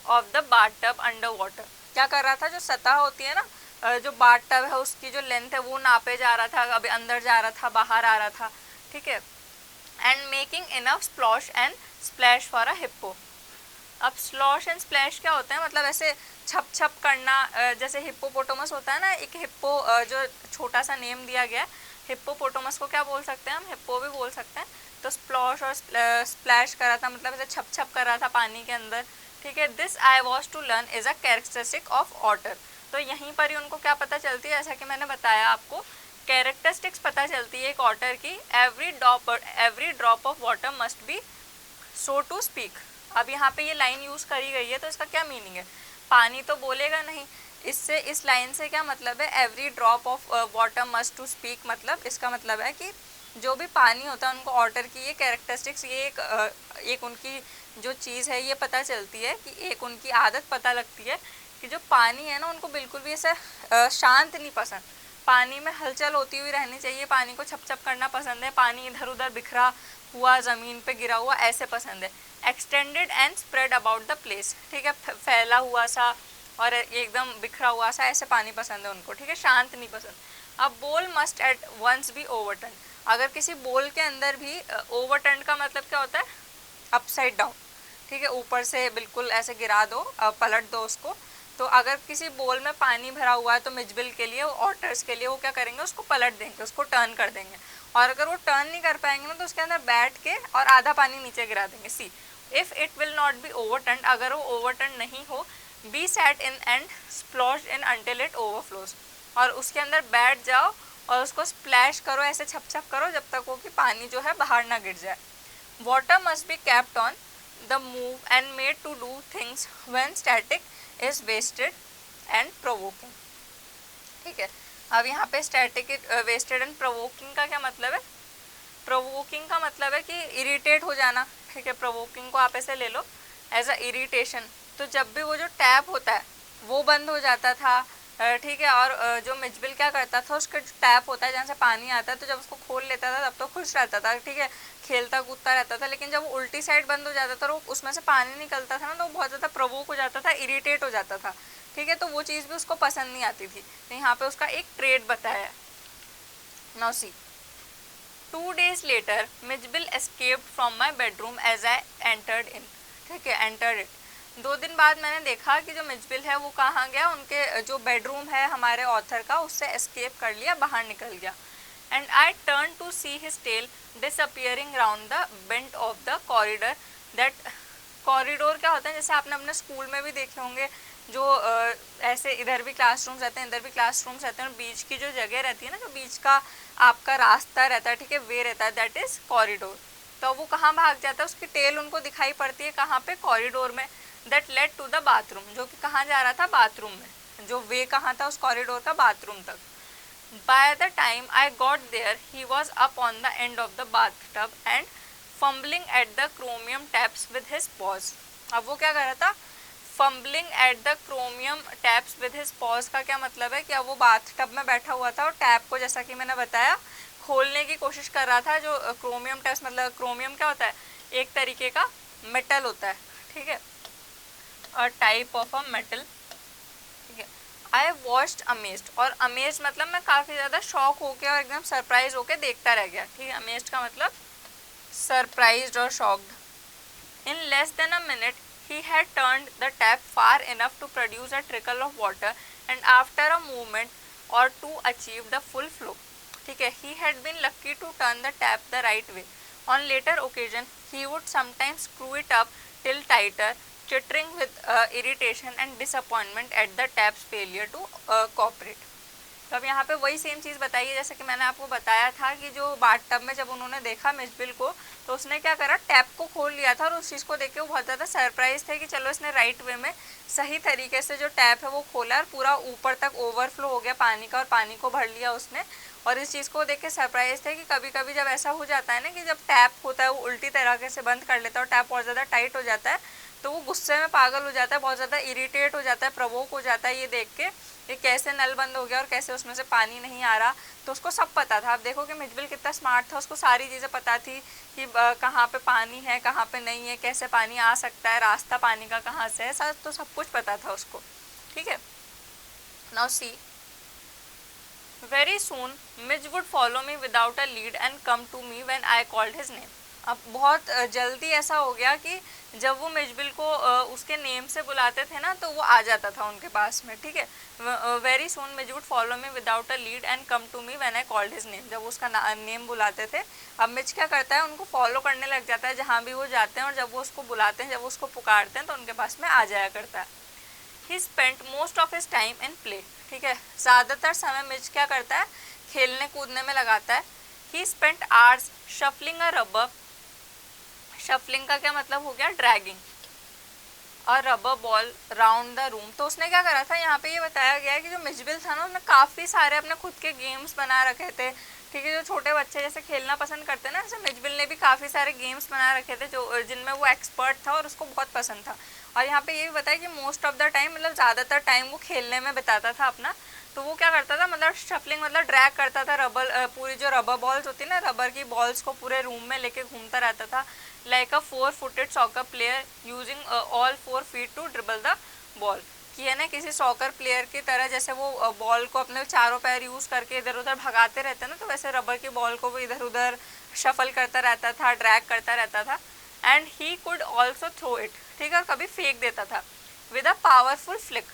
of the bathtub under water, क्या कर रहा था, जो सतह होती है ना, जो बाथटब है उसकी जो लेंथ है वो नापे जा रहा था, अभी अंदर जा रहा था, बाहर आ रहा था। ठीक है, and making enough splosh and splash for a hippo. अब स्लॉश एंड स्प्लैश क्या होता है, मतलब ऐसे छप छप करना, जैसे हिप्पोपोटामस होता है ना, एक हिप्पो, जो छोटा सा नेम दिया गया है, हिप्पोपोटामस को क्या बोल सकते हैं हम, हिप्पो भी बोल सकते हैं। तो स्प्लॉश और स्प्लैश कर रहा था, मतलब ऐसे छप छप कर रहा था पानी के अंदर। ठीक है, this I was to learn is a characteristic of otter. तो यहीं पर ही उनको क्या पता चलती है, जैसा कि मैंने बताया आपको, कैरेक्टरिस्टिक्स पता चलती है एक ऑटर की। Every drop of water must be so to speak. अब यहाँ पे ये लाइन यूज़ करी गई है, तो इसका क्या मीनिंग है, पानी तो बोलेगा नहीं, इससे इस लाइन से क्या मतलब है, every drop of water must to speak, मतलब इसका मतलब है कि जो भी पानी होता है उनको ऑटर की ये कैरेक्टरिस्टिक्स, ये एक उनकी जो चीज़ है ये पता चलती है, कि एक उनकी आदत पता लगती है कि जो पानी है ना उनको बिल्कुल भी ऐसा शांत नहीं पसंद। पानी में हलचल होती हुई रहनी चाहिए, पानी को छप छप करना पसंद है, पानी इधर उधर बिखरा हुआ, ज़मीन पे गिरा हुआ ऐसे पसंद है। Extended and spread about the place, ठीक है, फैला हुआ सा और एकदम बिखरा हुआ सा ऐसे पानी पसंद है उनको, ठीक है, शांत नहीं पसंद। अब bowl must at once be overturn, अगर किसी बोल के अंदर भी ओवरटर्न का मतलब क्या होता है, अपसाइड डाउन, ठीक है, ऊपर से बिल्कुल ऐसे गिरा दो, पलट दो उसको। तो अगर किसी बोल में पानी भरा हुआ है तो मिजबिल के लिए, ऑटर्स के लिए वो क्या करेंगे, उसको पलट देंगे, उसको टर्न कर देंगे। और अगर वो टर्न नहीं कर पाएंगे ना तो उसके अंदर बैठ के और आधा पानी नीचे गिरा देंगे। See if it will not be overturn, अगर वो ओवरटर्न नहीं हो, be set in and splosh in until it overflows, और उसके अंदर बैठ जाओ और उसको स्प्लैश करो, ऐसे छप छप करो जब तक वो कि पानी जो है बाहर ना गिर जाए। Water must be kept on the move and made to do things when static is wasted and provoking, ठीक है। अब यहाँ पे स्टैटिक, वेस्टेड एंड प्रोवोकिंग का क्या मतलब है, प्रोवोकिंग का मतलब है कि इरिटेट हो जाना, ठीक है, प्रोवोकिंग को आप ऐसे ले लो एज अ इरिटेशन। तो जब भी वो जो टैप होता है वो बंद हो जाता था, ठीक है, और जो मिजबिल क्या करता था, उसका जो टैप होता है जहाँ से पानी आता है, तो जब उसको खोल लेता था तब तो खुश रहता था, ठीक है, खेलता कूदता रहता था। लेकिन जब वो उल्टी साइड बंद हो जाता था और उसमें से पानी निकलता था ना, तो वो बहुत ज़्यादा प्रोवोक हो जाता था, इरिटेट हो जाता था, ठीक है, तो वो चीज़ भी उसको पसंद नहीं आती थी। तो यहाँ पे उसका एक ट्रेड बताया है। Now C 2 days later Mijbil escaped from my bedroom as I entered in, ठीक है, entered it। 2 दिन बाद मैंने देखा कि जो मिजबिल है वो कहाँ गया, उनके जो बेडरूम है हमारे ऑथर का उससे एस्केप कर लिया, बाहर निकल गया। And I turn to see his tail disappearing round the bend of the corridor. That corridor क्या होता है, जैसे आपने अपने स्कूल में भी देखे होंगे, जो ऐसे इधर भी क्लासरूम्स रहते हैं, इधर भी क्लासरूम्स रहते हैं, और बीच की जो जगह रहती है ना, जो बीच का आपका रास्ता रहता है, ठीक है, वे रहता है, दैट इज कॉरिडोर। तो वो कहाँ भाग जाता है, उसकी टेल उनको दिखाई पड़ती है कहाँ पे, कॉरिडोर में। That led to the bathroom, जो कि कहाँ जा रहा था, बाथरूम में, जो वे कहाँ था उस कॉरिडोर का, बाथरूम तक। By the time I got there he was up on the end of the bathtub and fumbling at the chromium taps with his paws. अब वो क्या कर रहा था, fumbling at the chromium taps with his paws का क्या मतलब है कि अब वो बाथटब में बैठा हुआ था और टैप को, जैसा कि मैंने बताया, खोलने की कोशिश कर रहा था। जो क्रोमियम टैप्स, मतलब क्रोमियम क्या होता है, एक तरीके का मेटल होता है, ठीक है, a type of a metal, ठीक है। आई वॉच्ड अमेज्ड, और अमेज्ड मतलब मैं काफ़ी ज़्यादा शॉक होके और एकदम सरप्राइज होके देखता रह गया, ठीक है, अमेज्ड का मतलब सरप्राइज्ड और shocked. In less than a minute, he had turned the tap far enough to produce a trickle of water, and after a moment or two achieved the full flow. ठीक है, he had been lucky to turn the tap the right way. On later occasion, he would sometimes screw it up till tighter, chittering with irritation and disappointment at the tap's failure to cooperate. तो अब यहाँ पे वही same चीज़ बताइए, जैसे कि मैंने आपको बताया था कि जो बाथटब में जब उन्होंने देखा मिजबिल को, तो उसने क्या करा, टैप को खोल लिया था, और उस चीज़ को देख के वो बहुत ज़्यादा सरप्राइज थे कि चलो इसने राइट वे में सही तरीके से जो टैप है वो खोला और पूरा ऊपर तक ओवरफ्लो हो गया पानी का, और पानी को भर लिया उसने। और इस चीज़ को देख के सरप्राइज थे कि कभी कभी जब ऐसा हो जाता है ना कि जब टैप होता है वो उल्टी तरीके से बंद कर लेता है और टैप बहुत ज़्यादा टाइट हो जाता है, तो वो गुस्से में पागल हो जाता है, बहुत ज़्यादा इरिटेट हो जाता है, प्रवोक हो जाता है ये देख के कि कैसे नल बंद हो गया और कैसे उसमें से पानी नहीं आ रहा। तो उसको सब पता था। आप देखो कि मिजबिल कितना स्मार्ट था, उसको सारी चीज़ें पता थी कि कहाँ पे पानी है, कहाँ पे नहीं है, कैसे पानी आ सकता है, रास्ता पानी का कहाँ से है, सब कुछ पता था उसको, ठीक है। Now see very soon Mij would follow me without a lead and come to me when I called his name. अब बहुत जल्दी ऐसा हो गया कि जब वो मिजबिल को उसके नेम से बुलाते थे ना, तो वो आ जाता था उनके पास में, ठीक है। Very soon Mij would follow me without a lead and come to me when I called his name. जब उसका नेम बुलाते थे, अब मिज क्या करता है, उनको फॉलो करने लग जाता है जहाँ भी वो जाते हैं, और जब वो उसको बुलाते हैं, जब वो उसको पुकारते हैं, तो उनके पास में आ जाया करता है। ही spent most of his time in play, ठीक है, ज़्यादातर समय मिज क्या करता है, खेलने कूदने में लगाता है। ही स्पेंट आवर्स शफलिंग अ रबर, शफलिंग का क्या मतलब हो गया, ड्रैगिंग, और rubber ball round the room. तो उसने क्या करा था, यहाँ पे ये बताया गया है कि जो मिजबिल था ना, उसने काफ़ी सारे अपने खुद के गेम्स बना रखे थे, ठीक है। जो छोटे बच्चे जैसे खेलना पसंद करते हैं ना, जैसे मिजबिल ने भी काफ़ी सारे गेम्स बना रखे थे जो जिनमें वो एक्सपर्ट था और उसको बहुत पसंद था। और यहाँ पे ये भी बताया कि मोस्ट ऑफ द टाइम मतलब ज़्यादातर टाइम वो खेलने में बिताता था अपना। तो वो क्या करता था, मतलब शफलिंग मतलब ड्रैग करता था रबर, पूरी जो रबर बॉल्स होती है ना, रबर की बॉल्स को पूरे रूम में लेके घूमता रहता था, like a 4-footed soccer player using all 4 feet to dribble the ball. कि है ना किसी सॉकर प्लेयर की तरह, जैसे वो बॉल को अपने चारों पैर यूज करके इधर उधर भगाते रहते हैं ना, तो वैसे रबर की बॉल को वो इधर उधर शफल करता रहता था, ड्रैग करता रहता था। And he could also throw it, ठीक है, और कभी फेंक देता था with a powerful flick.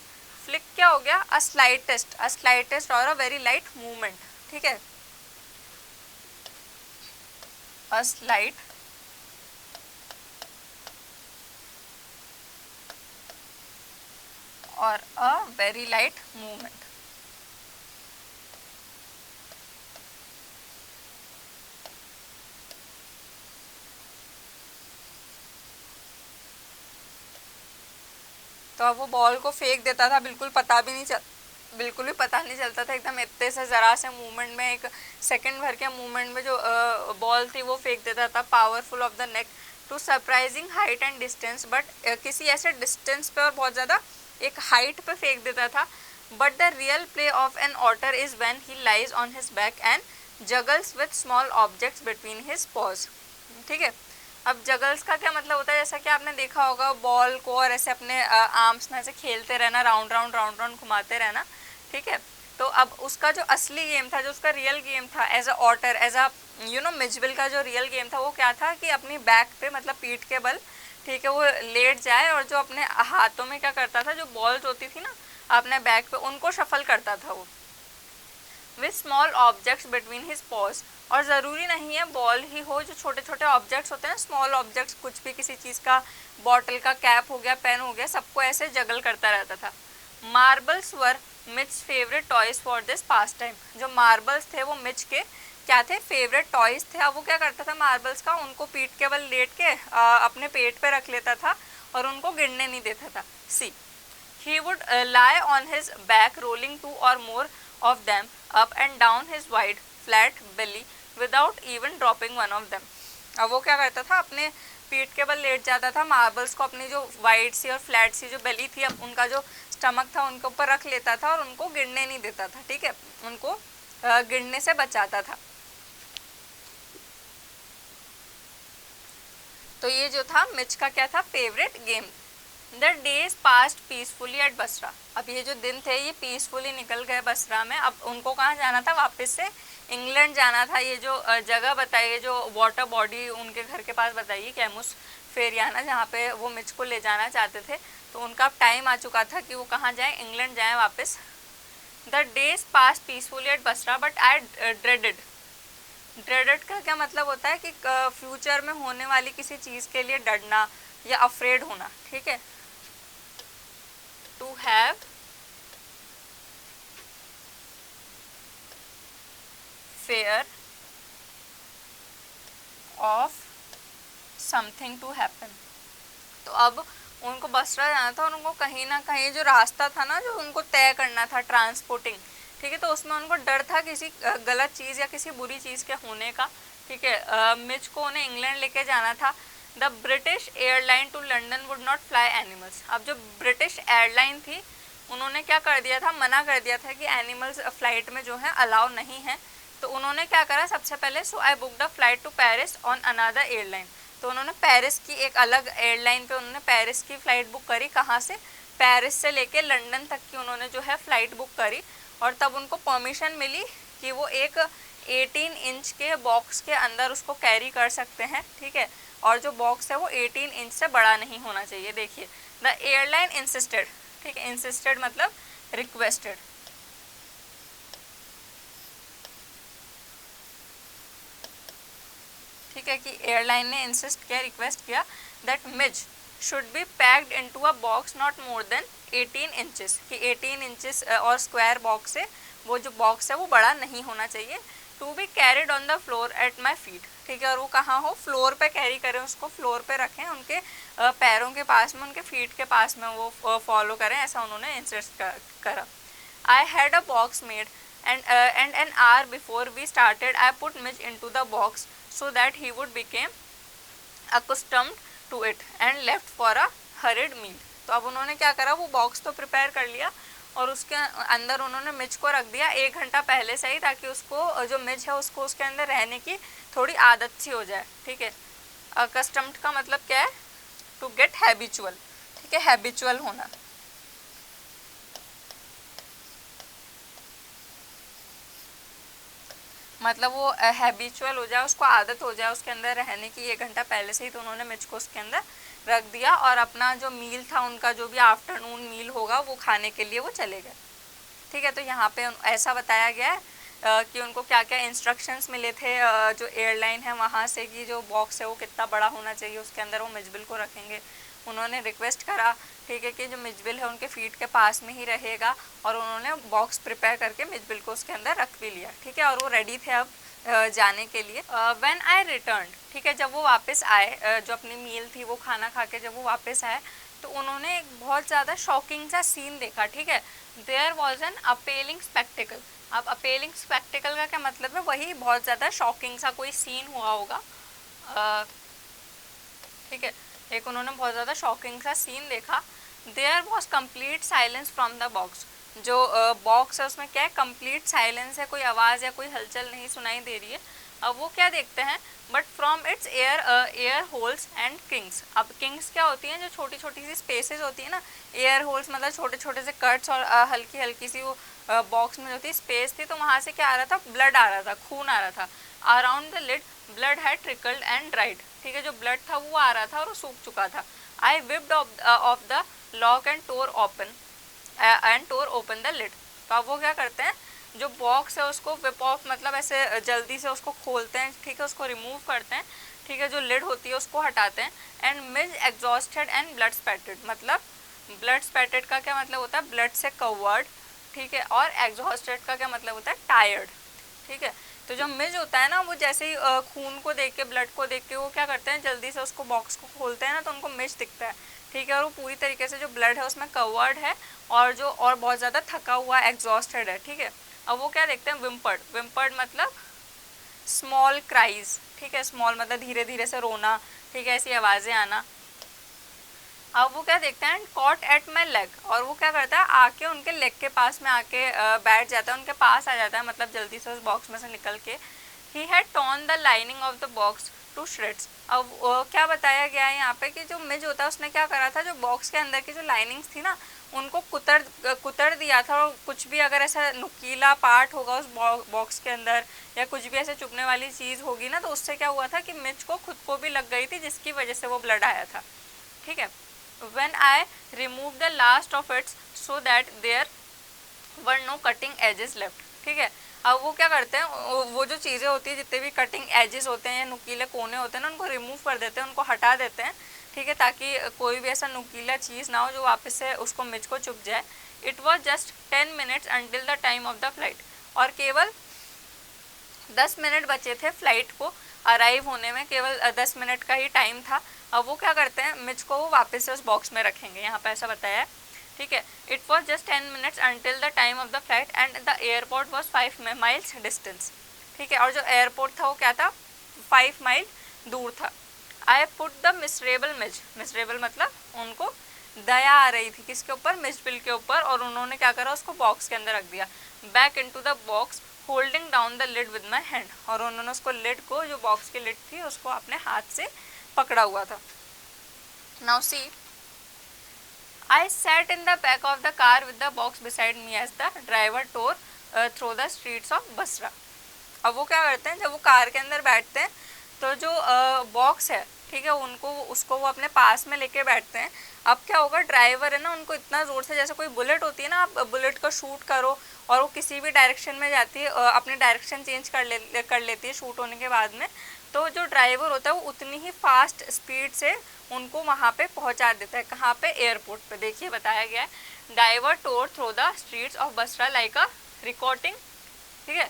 Flick क्या हो गया, अ स्लाइटेस्ट और अ वेरी लाइट मूवमेंट, ठीक है, अ स्लाइट और अ वेरी लाइट मूवमेंट। तो अब वो बॉल को फेंक देता था, बिल्कुल बिल्कुल भी पता नहीं चलता था, एकदम इतने से ज़रा से मूवमेंट में, एक सेकंड भर के मूवमेंट में जो बॉल थी वो फेंक देता था, powerful off the neck to surprising height and distance. But किसी ऐसे डिस्टेंस पे और बहुत ज़्यादा एक हाइट पे फेंक देता था। But the real play of an otter is when he lies on his back and juggles with small objects between his paws, ठीक है। अब जगल्स का क्या मतलब होता है, जैसा कि आपने देखा होगा बॉल को और ऐसे अपने आर्म्स में ऐसे खेलते रहना, राउंड राउंड घुमाते रहना, ठीक है। तो अब उसका जो असली गेम था, जो उसका रियल गेम था as a otter, as a Mijbil का जो रियल गेम था वो क्या था कि अपनी बैक पे मतलब पीठ के बल, ठीक है, वो लेट जाए और जो अपने हाथों में क्या करता था, जो बॉल्स होती थी ना अपने बैक पे, उनको शफल करता था वो with small objects between his pause. और ज़रूरी नहीं है बॉल ही हो, जो छोटे छोटे ऑब्जेक्ट्स होते हैं ना, स्मॉल ऑब्जेक्ट्स, कुछ भी, किसी चीज़ का, बॉटल का कैप हो गया, पेन हो गया, सबको ऐसे जगल करता रहता था। Marbles were Mitch favourite toys for this pass time. जो मार्बल्स थे वो मिच के क्या थे, फेवरेट टॉयज थे। अब वो क्या करता था मार्बल्स का, उनको पीठ के बल लेट के अपने पेट पे रख लेता था और उनको गिरने नहीं देता था। सी he would lie on his back rolling 2 or more of them up and down his wide flat belly without even dropping one of them। अब वो क्या करता था, अपने पीठ के बल लेट जाता था, मार्बल्स को अपनी जो वाइड सी और फ्लैट सी जो बेली थी, अब उनका जो स्टमक था उनके ऊपर रख लेता था और उनको गिरने नहीं देता था, ठीक है, उनको गिरने से बचाता था। तो ये जो था मिच का क्या था, favourite game. The days passed peacefully at Basra. अब ये जो दिन थे ये पीसफुली निकल गए बसरा में। अब उनको कहाँ जाना था, वापस से इंग्लैंड जाना था। ये जो जगह बताइए, जो वाटर बॉडी उनके घर के पास बताइए, कैमुस फेरियाना, जहाँ पे वो मिच को ले जाना चाहते थे। तो उनका टाइम आ चुका था कि वो कहाँ जाए, इंग्लैंड जाए वापस। The days pass peacefully at Basra but I dreaded का क्या मतलब होता है कि फ्यूचर में होने वाली किसी चीज़ के लिए डरना या अफ्रेड होना, ठीक है। To have fear of something to happen. तो अब उनको बसरा जाना था और उनको कहीं ना कहीं जो रास्ता था ना, जो उनको तय करना था ट्रांसपोर्टिंग, ठीक है, तो उसमें उनको डर था किसी गलत चीज़ या किसी बुरी चीज़ के होने का, ठीक है। मिच को उन्हें इंग्लैंड लेके जाना था। The British airline to London would not fly animals. अब जो ब्रिटिश एयरलाइन थी उन्होंने क्या कर दिया था, मना कर दिया था कि एनिमल्स फ्लाइट में जो है अलाउ नहीं है। तो उन्होंने क्या करा, सबसे पहले so I book the flight to Paris on another airline. तो उन्होंने पेरिस की एक अलग एयरलाइन पे उन्होंने पेरिस की फ़्लाइट बुक करी। कहाँ से, पेरिस से लेके लंदन तक की उन्होंने जो है फ़्लाइट बुक करी। और तब उनको परमिशन मिली कि वो एक 18 इंच के बॉक्स के अंदर उसको कैरी कर सकते हैं, ठीक है। और जो बॉक्स है वो 18 इंच से बड़ा नहीं होना चाहिए। देखिए, द एयरलाइन इंसिस्टेड, ठीक है, इंसिस्टेड मतलब रिक्वेस्टेड, ठीक है, कि एयरलाइन ने इंसिस्ट किया, रिक्वेस्ट किया that Mitch should be packed into a box not more than 18 inches, कि 18 इंचेस और स्क्वायर बॉक्स से वो जो बॉक्स है वो बड़ा नहीं होना चाहिए। To be carried on the floor at my feet, ठीक है, और वो कहाँ हो, फ्लोर पे कैरी करें, उसको फ्लोर पे रखें, उनके पैरों के पास में, उनके फीट के पास में वो फॉलो करें, ऐसा उन्होंने इंसिस्ट करा। I had a box made and an hour before we started I put Mitch into the box so that he would become accustomed to it and left for a hurried meal. तो अब उन्होंने क्या करा, वो box तो prepare कर लिया और उसके अंदर उन्होंने मिच को रख दिया 1 घंटा पहले से ही, ताकि उसको जो मिच है उसको उसके अंदर रहने की थोड़ी आदत सी हो जाए। ठीक है, अकस्टम्ड का मतलब क्या है, टू गेट हैबिचुअल। ठीक है, हैबिचुअल होना। मतलब वो हैबिचुअल हो जाए, उसको आदत हो जाए उसके अंदर रहने की 1 घंटा पहले से ही। तो उन्होंने मिच को उसके अंदर रख दिया और अपना जो मील था उनका, जो भी आफ्टरनून मील होगा, वो खाने के लिए वो चले गए। ठीक है, तो यहाँ पे ऐसा बताया गया है कि उनको क्या क्या इंस्ट्रक्शंस मिले थे जो एयरलाइन है वहाँ से, कि जो बॉक्स है वो कितना बड़ा होना चाहिए, उसके अंदर वो मिचबिल को रखेंगे। उन्होंने रिक्वेस्ट करा, ठीक है, कि जो मिचबिल है उनके फीट के पास में ही रहेगा, और उन्होंने बॉक्स प्रिपेयर करके मिचबिल को उसके अंदर रख भी लिया। ठीक है, और वो रेडी थे अब जाने के लिए। व्हेन आई रिटर्न, ठीक है, जब वो वापस आए, जो अपनी मील थी वो खाना खा के जब वो वापस आए, तो उन्होंने एक बहुत ज़्यादा शॉकिंग सा सीन देखा। ठीक है, there was an appealing spectacled. अब अपेलिंग स्पेक्टिकल का क्या मतलब है, वही बहुत ज़्यादा शॉकिंग सा कोई सीन हुआ होगा। ठीक है, एक उन्होंने बहुत ज़्यादा शॉकिंग सा सीन देखा। There was complete silence from the box. जो बॉक्स है उसमें क्या है, कंप्लीट साइलेंस है, कोई आवाज़ या कोई हलचल नहीं सुनाई दे रही है। अब वो क्या देखते हैं, but from its air holes and Kings. अब किंग्स क्या होती हैं, जो छोटी छोटी सी स्पेसेस होती है ना, एयर होल्स मतलब छोटे छोटे से कट्स, और हल्की हल्की सी वो बॉक्स में जो थी स्पेस थी, तो वहाँ से क्या आ रहा था, ब्लड आ रहा था, खून आ रहा था। Around the lid blood had trickled and dried. ठीक है, जो ब्लड था वो आ रहा था और वो सूख चुका था। I whipped off the lock and tore open the lid. तो अब वो क्या करते हैं, जो बॉक्स है उसको विप ऑफ मतलब ऐसे जल्दी से उसको खोलते हैं। ठीक है, उसको रिमूव करते हैं। ठीक है, जो लिड होती है उसको हटाते हैं। And Mizo exhausted and blood स्पैटेड, मतलब ब्लड स्पैटेड का क्या मतलब होता है, ब्लड से कवर्ड। ठीक है, और एग्जॉस्टेड का क्या मतलब होता है, टायर्ड। ठीक है, तो जो मिज होता है ना, वो जैसे ही खून को देख के, ब्लड को देख के वो क्या करते हैं, जल्दी से उसको बॉक्स को खोलते हैं ना, तो उनको मिज दिखता है। ठीक है, और वो पूरी तरीके से जो ब्लड है उसमें कवर्ड है, और बहुत ज़्यादा थका हुआ एग्जॉस्टेड है। ठीक है, अब वो क्या देखते हैं, विम्पर्ड। विम्पर्ड मतलब स्मॉल क्राइज। ठीक है, स्मॉल मतलब धीरे धीरे से रोना। ठीक है, ऐसी आवाज़ें आना। अब वो क्या देखते हैं, कॉट एट माई लेग। और वो क्या करता है, आके उनके लेग के पास में आके बैठ जाता है, उनके पास आ जाता है, मतलब जल्दी से उस बॉक्स में से निकल के। He had torn the lining of the box to shreds. अब क्या बताया गया है यहाँ पे, कि जो मिज होता है उसने क्या करा था, जो बॉक्स के अंदर की जो लाइनिंग्स थी ना, उनको कुतर दिया था। और कुछ भी अगर ऐसा नुकीला पार्ट होगा उस बॉक्स के अंदर, या कुछ भी ऐसे चुभने वाली चीज़ होगी ना, तो उससे क्या हुआ था कि मिज को खुद को भी लग गई थी, जिसकी वजह से वो ब्लड आया था। ठीक है, when I removed the last of it so that there were no cutting edges left। ठीक है, अब वो क्या करते हैं, वो जो चीज़ें होती है, जितने भी कटिंग एजेस होते हैं या नुकीले कोने होते हैं ना, उनको रिमूव कर देते हैं, उनको हटा देते हैं। ठीक है, ताकि कोई भी ऐसा नुकीला चीज़ ना हो जो वापस से उसको मिच को चुभ जाए। It was just 10 minutes until the time of the flight। और केवल 10 मिनट बचे थे फ्लाइट को अराइव होने में, केवल 10 मिनट का ही टाइम था। अब वो क्या करते हैं, मिच को वो वापस से उस बॉक्स में रखेंगे, यहाँ पे ऐसा बताया है। ठीक है, it was just 10 minutes until the time of the flight and the airport was 5 miles distance। ठीक है, और जो एयरपोर्ट था वो क्या था, 5 माइल दूर था। I put the miserable Mitch. Miserable मतलब उनको दया आ रही थी किसके ऊपर, मिचबिल के ऊपर, और उन्होंने क्या करा, उसको बॉक्स के अंदर रख दिया। Back into the box holding down the lid with my hand. और उन्होंने उसको लिड को, जो बॉक्स की लिड थी, उसको अपने हाथ से पकड़ा हुआ था। Now see, I sat in the back of the car with the box beside me as the driver tore through the streets of Basra। अब वो क्या करते हैं, जब वो कार के अंदर बैठते हैं, तो जो बॉक्स है, ठीक है, उसको वो अपने पास में लेके बैठते हैं। अब क्या होगा, ड्राइवर है ना, उनको इतना ज़ोर से, जैसे कोई बुलेट होती है ना, आप बुलेट को शूट करो और वो किसी भी डायरेक्शन में जाती है, अपनी डायरेक्शन चेंज कर लेती है शूट होने के बाद में, तो जो ड्राइवर होता है वो उतनी ही फास्ट स्पीड से उनको वहाँ पे पहुँचा देता है। कहाँ पे, एयरपोर्ट पे। देखिए बताया गया है, driver tore through the streets of Basra like a recording. ठीक है,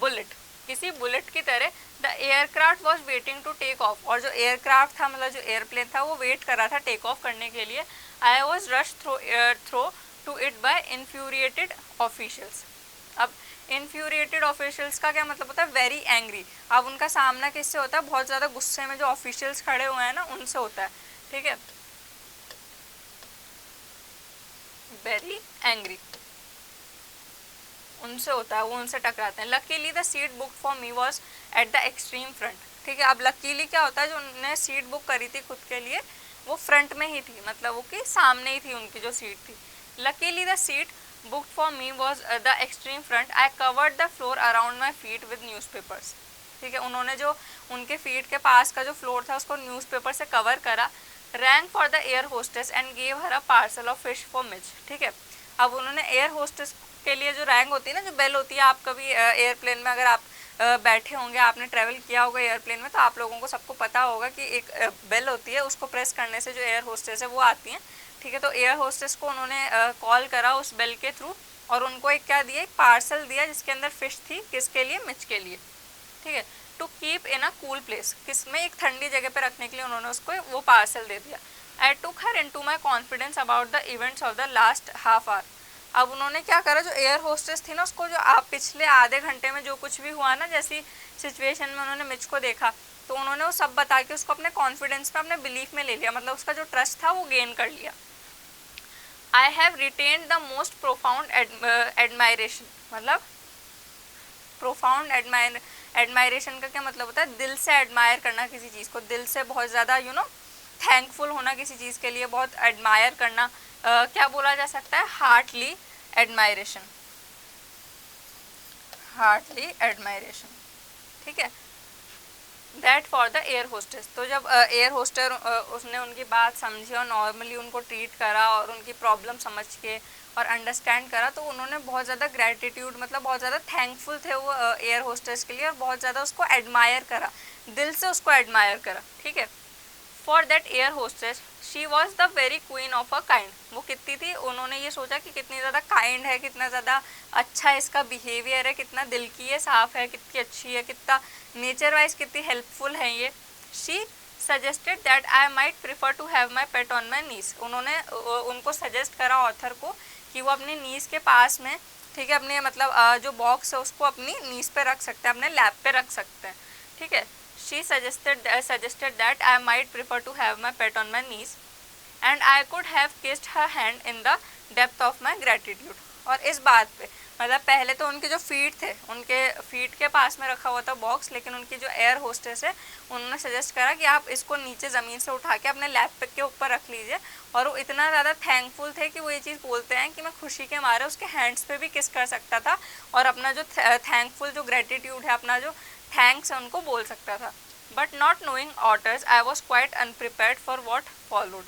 बुलेट, किसी बुलेट की तरह। The aircraft was waiting to take off. और जो एयरक्राफ्ट था, मतलब जो एयरप्लेन था, वो वेट कर रहा था टेक ऑफ करने के लिए। I was rush through to it by infuriated officials. अब इन्फ्यूरिएटेड ऑफिशियल्स का क्या मतलब होता है, वेरी एंग्री। अब उनका सामना किससे होता है, बहुत ज़्यादा गुस्से में जो ऑफिशियल्स खड़े हुए हैं ना उनसे होता है, ठीक है, वेरी एंग्री, उनसे होता है, वो उनसे टकराते हैं। Luckily the seat book for me was at the extreme front, ठीक है। अब लकीली क्या होता है, जो उन्होंने सीट बुक करी थी खुद के लिए वो फ्रंट में ही थी, मतलब वो कि सामने ही थी उनकी जो सीट थी। Luckily the seat book for me was the extreme front, I covered the floor around my feet with newspapers, ठीक है। उन्होंने जो उनके फीट के पास का जो फ्लोर था उसको न्यूज़पेपर से कवर करा। Rank for the air hostess and gave her a parcel of fish for Mitch, ठीक है। अब उन्होंने एयर होस्टेस के लिए जो रैंक होती है ना, जो बेल होती है, आप कभी एयरप्लेन में अगर आप बैठे होंगे, आपने ट्रैवल किया होगा एयरप्लेन में, तो आप लोगों को सबको पता होगा कि एक बेल होती है, उसको प्रेस करने से जो एयर होस्टेस है वो आती हैं, ठीक है। तो एयर होस्टेस को उन्होंने कॉल करा उस बेल के थ्रू और उनको एक क्या दिया, एक पार्सल दिया जिसके अंदर फिश थी, किसके लिए, मिच के लिए, ठीक है। To keep in a cool place, किसमें, एक ठंडी जगह पे रखने के लिए उन्होंने उसको वो पार्सल दे दिया। I took her into my confidence about the events of the last half hour. अब उन्होंने क्या करा, जो एयर होस्टेस थी ना उसको, जो आप पिछले आधे घंटे में जो कुछ भी हुआ ना, जैसी सिचुएशन में उन्होंने मिच को देखा, तो उन्होंने वो सब बता के उसको अपने कॉन्फिडेंस में, अपने बिलीफ में ले लिया, मतलब उसका जो ट्रस्ट था वो गेन कर लिया। I have retained the most profound admiration, मतलब प्रोफाउंड एडमायरेशन का क्या मतलब होता है, दिल से एडमायर करना किसी चीज़ को, दिल से बहुत ज़्यादा थैंकफुल होना किसी चीज़ के लिए, बहुत एडमायर करना, क्या बोला जा सकता है, हार्टली एडमायरेशन, हार्टली एडमायरेशन, ठीक है। That for the air hostess. तो जब एयर होस्टर उसने उनकी बात समझी और नॉर्मली उनको ट्रीट करा और उनकी प्रॉब्लम समझ के और अंडरस्टैंड करा, तो उन्होंने बहुत ज़्यादा ग्रेटिट्यूड, मतलब बहुत ज़्यादा थैंकफुल थे वो एयर होस्टेस के लिए, और बहुत ज़्यादा उसको एडमायर करा, दिल से उसको एडमायर करा, ठीक है। For that air hostess she was the very queen of a kind, वो कितनी थी, उन्होंने ये सोचा कि कितनी ज़्यादा काइंड है, कितना ज़्यादा अच्छा इसका बिहेवियर है, कितना दिल की ये साफ़ है, कितनी अच्छी है, कितना नेचर वाइज कितनी हेल्पफुल है ये। She suggested that I might prefer to have my pet on my knees, उन्होंने उनको सजेस्ट करा ऑथर को कि वो अपनी नीज के पास में, ठीक है, अपने मतलब जो बॉक्स है उसको अपनी नीज पे रख सकते हैं, अपने लैप पे रख सकते हैं, ठीक है। She suggested that I might prefer to have my pet on my knees, and I could have kissed her hand in the depth of my gratitude. और इस बात पे, मतलब पहले तो उनके जो फीट थे, उनके फीट के पास में रखा हुआ था बॉक्स, लेकिन उनकी जो एयर होस्टेस है उन्होंने सजेस्ट करा कि आप इसको नीचे ज़मीन से उठा के अपने लैप के ऊपर रख लीजिए। और वो इतना ज़्यादा थैंकफुल थे कि वो ये चीज़ बोलते हैं कि मैं खुशी के मारे उसके हैंड्स पे भी किस कर सकता था और अपना जो थैंकफुल जो ग्रेटिट्यूड है, अपना जो थैंक्स है उनको बोल सकता था। But not knowing otters I was quite अनप्रिपेयर्ड for what followed.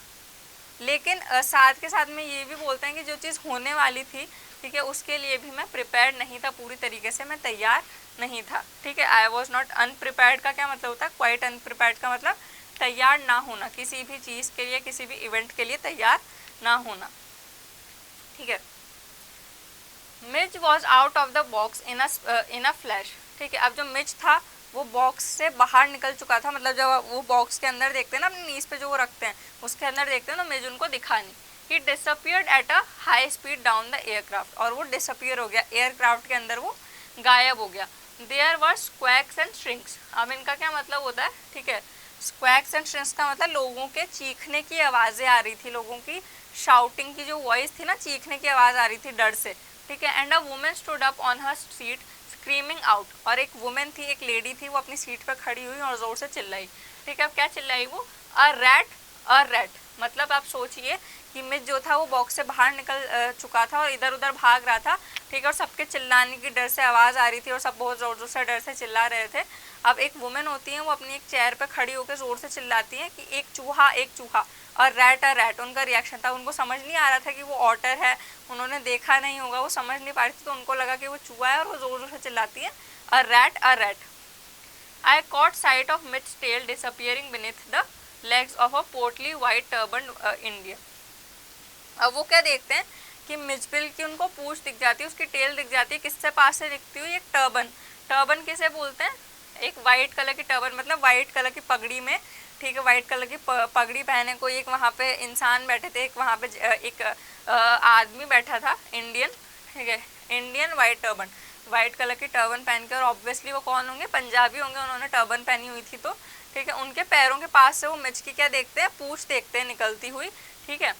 लेकिन साथ के साथ में ये भी बोलते हैं कि जो चीज़ होने वाली थी, ठीक है, उसके लिए भी मैं प्रिपेयर्ड नहीं था, पूरी तरीके से मैं तैयार नहीं था, ठीक है। आई वॉज नॉट अनप्रिपेयर्ड का क्या मतलब होता है, क्वाइट अनप्रिपेयर्ड का मतलब तैयार ना होना, किसी भी चीज़ के लिए, किसी भी इवेंट के लिए तैयार ना होना, ठीक है। Mitch was out of the box in a flash, ठीक है। अब जो मिच था वो बॉक्स से बाहर निकल चुका था, मतलब जब वो बॉक्स के अंदर देखते हैं ना, अपनी नीज पे जो वो रखते हैं उसके अंदर देखते हैं, तो मिच उनको दिखा नहीं। He disappeared at a high speed down the aircraft, और वो डिसअपियर हो गया, एयरक्राफ्ट के अंदर वो गायब हो गया। देयर वर स्क्वैक्स एंड श्रिंक्स, अब इनका क्या मतलब होता है, ठीक है। स्क्वैक्स एंड श्रिंक्स का मतलब लोगों के चीखने की आवाज़ें आ रही थी, लोगों की शाउटिंग की जो वॉइस थी ना, चीखने की आवाज़ आ रही थी डर से, ठीक है। And a women stood up on her seat screaming out, और एक वुमेन थी, एक लेडी थी, वो अपनी सीट पर खड़ी हुई और ज़ोर से चिल्लाई, ठीक है। अब क्या चिल्लाई वो, अ रैट, मतलब आप सोचिए कि मिच जो था वो बॉक्स से बाहर निकल चुका था और इधर उधर भाग रहा था, ठीक है, और सबके चिल्लाने की डर से आवाज़ आ रही थी और सब बहुत ज़ोर ज़ोर से डर से चिल्ला रहे थे। अब एक वुमेन होती है, वो अपनी एक चेयर पे खड़ी होकर ज़ोर से चिल्लाती है कि एक चूहा, और रैट, उनका रिएक्शन था, उनको समझ नहीं आ रहा था कि वो ऑटर है, उन्होंने देखा नहीं होगा, वो समझ नहीं पा रही थी, तो उनको लगा कि वो चूहा है और वो ज़ोर ज़ोर से चिल्लाती है, a rat. I caught sight of Mij's tail disappearing beneath the legs of a portly white turban Indian. अब वो क्या देखते हैं कि मिचबिल की उनको पूंछ दिख जाती है, उसकी टेल दिख जाती है, किससे पास से दिखती हुई, एक टर्बन किसे बोलते हैं, एक वाइट कलर की टर्बन, मतलब वाइट कलर की पगड़ी में, ठीक है, वाइट कलर की पगड़ी पहने कोई एक वहाँ पे इंसान बैठे थे, एक वहाँ पे एक आदमी बैठा था, इंडियन, ठीक है, Indian white turban. White colour की टर्बन पहन के, और ऑब्वियसली वो कौन होंगे, पंजाबी होंगे, उन्होंने टर्बन पहनी हुई थी। तो ठीक है, उनके पैरों के पास से वो मिर्च की क्या देखते हैं, पूंछ देखते हैं निकलती हुई। ठीक है,